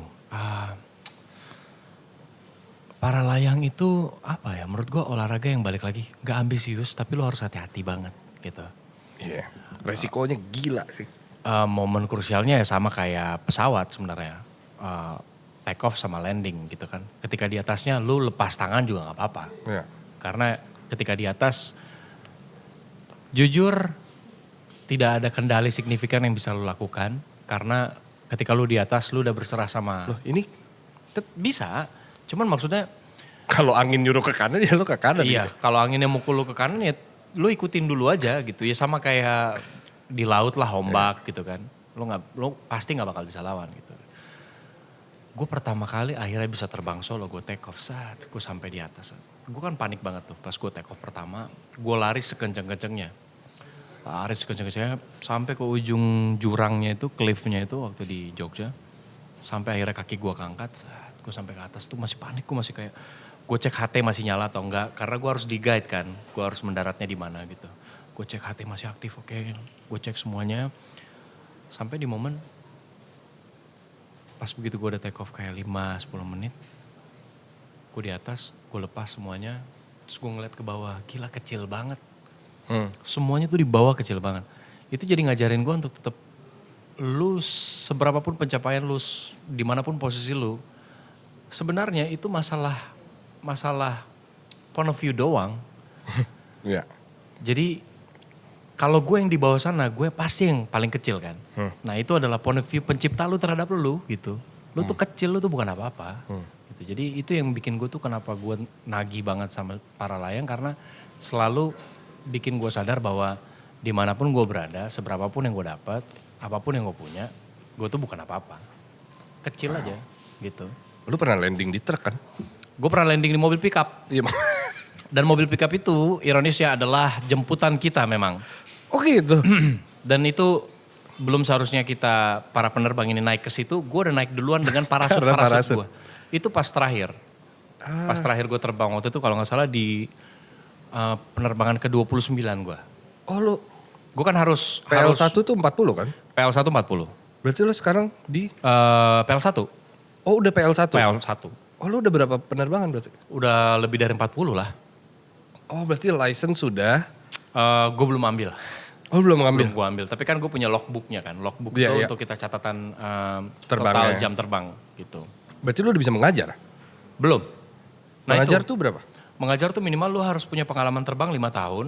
Para layang itu apa ya, menurut gue olahraga yang balik lagi gak ambisius tapi lo harus hati-hati banget gitu.
Iya, resikonya gila sih.
Momen krusialnya ya sama kayak pesawat sebenarnya. Take off sama landing gitu kan. Ketika di atasnya lu lepas tangan juga gak apa-apa.
Iya.
Karena ketika di atas jujur tidak ada kendali signifikan yang bisa lu lakukan. Karena ketika lu di atas lu udah berserah sama.
Loh ini
bisa, cuman maksudnya.
Kalau angin nyuruh ke kanan ya lu ke kanan
Iya,
gitu.
kalau anginnya mukul lu ke kanan ya lu ikutin dulu aja gitu. Ya sama kayak di laut lah ombak gitu kan. Lu pasti gak bakal bisa lawan gitu. Gue pertama kali akhirnya bisa terbang solo, gue take off saat gue sampai di atas. Gue kan panik banget tuh pas gue take off pertama, gue lari sekenceng-kencengnya. Lari sekenceng-kencengnya sampai ke ujung jurangnya itu, cliffnya itu waktu di Jogja. Sampai akhirnya kaki gue keangkat, saat gue sampai ke atas tuh masih panik, gue masih kayak, gue cek HT masih nyala atau enggak. Karena gue harus di-guide kan, gue harus mendaratnya di mana gitu. Gue cek HT masih aktif, oke. Gue cek semuanya, sampai di momen pas begitu gue udah take off kayak 5-10 menit. Gue di atas, gue lepas semuanya. Terus gue ngeliat ke bawah, gila kecil banget. Semuanya tuh di bawah kecil banget. Itu jadi ngajarin gue untuk tetap lu seberapapun pencapaian lu, dimanapun posisi lu. Sebenarnya itu masalah point of view doang.
Iya.
Jadi kalau gue yang di bawah sana, gue pasti yang paling kecil kan. Nah itu adalah point of view pencipta lu terhadap lu gitu. Lu tuh kecil, lu tuh bukan apa-apa. Gitu. Jadi itu yang bikin gue tuh kenapa gue nagih banget sama para layang. Karena selalu bikin gue sadar bahwa dimanapun gue berada, seberapapun yang gue dapat, apapun yang gue punya, gue tuh bukan apa-apa. Kecil aja gitu.
Lu pernah landing di truk kan?
Gue pernah landing di mobil pickup.
Iya.
Dan mobil pickup itu ironisnya adalah jemputan kita memang.
Oh gitu.
Dan itu belum seharusnya kita para penerbang ini naik ke situ, gue udah naik duluan dengan parasut gue. Itu pas terakhir. Pas terakhir gue terbang waktu itu kalau gak salah di penerbangan ke-29 gue.
Oh lu.
Gue kan harus.
PL1 tuh 40 kan?
PL1 40.
Berarti lu sekarang di?
PL1.
Oh udah PL1?
PL1.
Oh lu udah berapa penerbangan berarti?
Udah lebih dari 40 lah.
Oh berarti license sudah?
Gue belum ambil.
Oh belum ngambil?
Belum gue ambil, tapi kan gue punya logbooknya kan. Logbook
Iya,
itu
iya.
untuk kita catatan
Terbangnya.
total jam terbang gitu.
Berarti lu udah bisa mengajar?
Belum. Nah,
Mengajar
itu,
tuh berapa?
mengajar tuh minimal lu harus punya pengalaman terbang 5 tahun.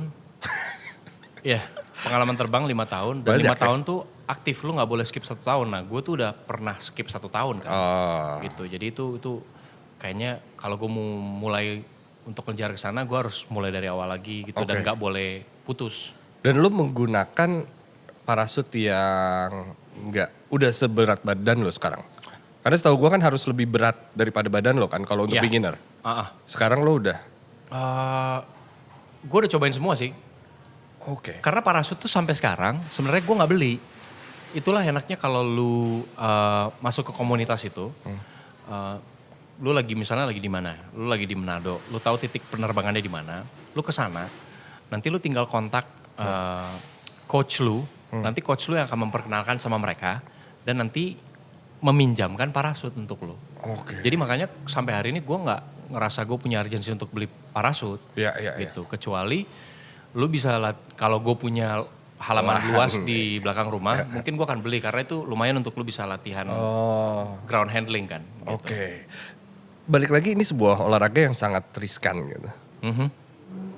Iya, pengalaman terbang 5 tahun. Dan
Banyak
5 tahun tuh aktif, lu gak boleh skip 1 tahun. Nah gue tuh udah pernah skip 1 tahun kan. Gitu, jadi itu kayaknya kalau gue mau mulai untuk ngejar ke sana gue harus mulai dari awal lagi gitu. Dan gak boleh putus.
Dan lu menggunakan parasut yang udah seberat badan lo sekarang? Karena setahu gue kan harus lebih berat daripada badan lo kan kalau untuk beginner. Sekarang lo udah?
Gue udah cobain semua sih.
Oke.
Karena parasut tuh sampai sekarang sebenarnya gue gak beli. Itulah enaknya kalau lu masuk ke komunitas itu. Lu lagi misalnya lagi di mana? Lu lagi di Manado. Lu tahu titik penerbangannya di mana? Lu ke sana. Nanti lu tinggal kontak coach lu. Nanti coach lu yang akan memperkenalkan sama mereka. Dan nanti meminjamkan parasut untuk lu.
Oke.
Jadi makanya sampai hari ini gue nggak ngerasa gue punya urgensi untuk beli parasut.
Iya.
Gitu. Kecuali lu bisa kalau gue punya halaman luas di belakang rumah, mungkin gue akan beli karena itu lumayan untuk lu bisa latihan ground handling kan. Gitu.
Oke. Balik lagi ini sebuah olahraga yang sangat riskan gitu.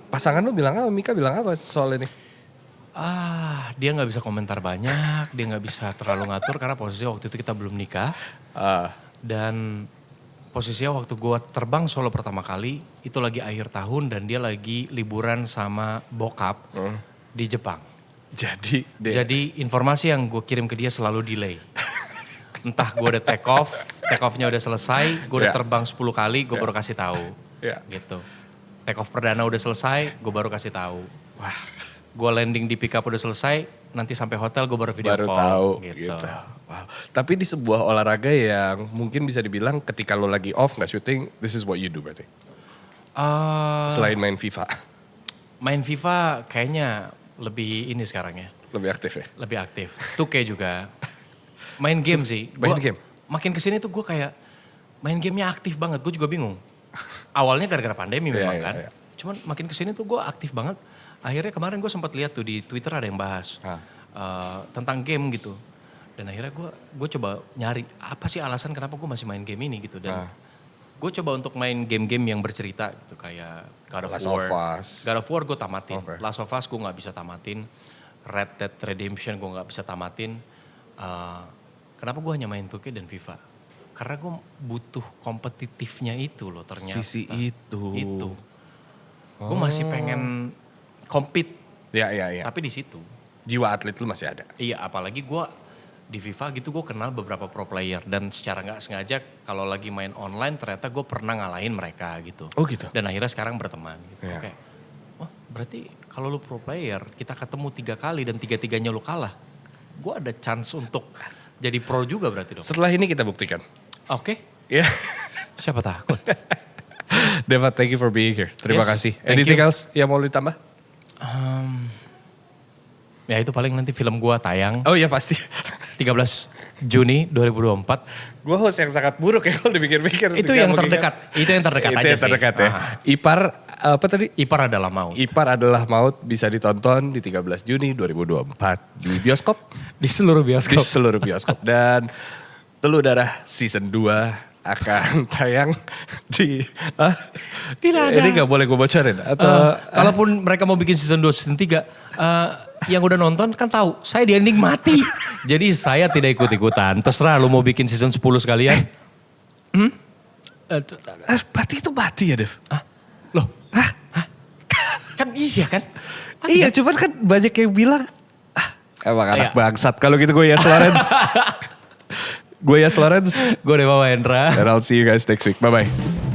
Pasangan lu bilang apa, Mika bilang apa soal ini?
Dia nggak bisa komentar banyak, dia nggak bisa terlalu ngatur karena posisi waktu itu kita belum nikah. Dan posisinya waktu gue terbang solo pertama kali, itu lagi akhir tahun dan dia lagi liburan sama bokap di Jepang. Jadi informasi yang gue kirim ke dia selalu delay. Entah gue udah take off-nya udah selesai, gue udah terbang 10 kali, gue baru kasih tahu. Gitu. Take off perdana udah selesai, gue baru kasih tahu. Wah, gue landing di pick up udah selesai, nanti sampai hotel gue baru video call.
Baru tahu
gitu.
Wow. Tapi di sebuah olahraga yang mungkin bisa dibilang ketika lo lagi off nggak syuting, this is what you do berarti? Selain main FIFA?
Main FIFA kayaknya lebih ini sekarang ya.
Lebih aktif ya?
Lebih aktif. 2K juga. Main game sih.
Main game?
Makin kesini tuh gue kayak main gamenya aktif banget. Gue juga bingung. Awalnya gara-gara pandemi memang kan. Cuman makin kesini tuh gue aktif banget. Akhirnya kemarin gue sempat lihat tuh di Twitter ada yang bahas tentang game gitu. Dan akhirnya gue coba nyari apa sih alasan kenapa gue masih main game ini gitu. Dan gue coba untuk main game-game yang bercerita gitu kayak God of War. God of War gue tamatin. Last of Us gue gak bisa tamatin. Red Dead Redemption gue gak bisa tamatin. Kenapa gue hanya main 2K dan FIFA? Karena gue butuh kompetitifnya itu loh ternyata.
Sisi itu.
Gue masih pengen compete.
Ya.
Tapi di situ.
Jiwa atlet lu masih ada.
Iya, apalagi gue di FIFA gitu gue kenal beberapa pro player. Dan secara gak sengaja kalau lagi main online ternyata gue pernah ngalahin mereka gitu.
Oh gitu?
Dan akhirnya sekarang berteman gitu. Oke. Oh berarti kalau lu pro player kita ketemu 3 kali dan 3-3-nya lu kalah. Gue ada chance untuk jadi pro juga berarti dong.
Setelah ini kita buktikan.
Oke.
Ya.
Siapa takut?
Deva, thank you for being here. Terima kasih. Anything else yang mau lu tambah?
Ya itu paling nanti film gua tayang.
Oh iya pasti.
13 Juni 2024.
Gue host yang sangat buruk ya kalau dipikir-pikir.
Itu yang terdekat. Itu yang terdekat aja sih. Itu yang terdekat
ya. Ipar apa tadi?
Ipar adalah maut.
Ipar adalah maut bisa ditonton di 13 Juni 2024 di bioskop.
Di seluruh bioskop.
Di seluruh bioskop. Dan Telur Darah season 2 akan tayang di...
Tidak ada.
Ini gak boleh gue bocorin? Atau
kalaupun mereka mau bikin season 2, season 3... yang udah nonton kan tahu, saya di ending mati. Jadi saya tidak ikut-ikutan. Terserah lu mau bikin season 10 sekalian.
Berarti itu mati ya, Dev?
Loh? Kan iya kan?
Iya, cuman kan banyak yang bilang, emang anak bangsat. Kalau gitu gue Yas Lawrence. Gue Yas Lawrence.
Gue Deva Wendra.
And I'll see you guys next week. Bye-bye.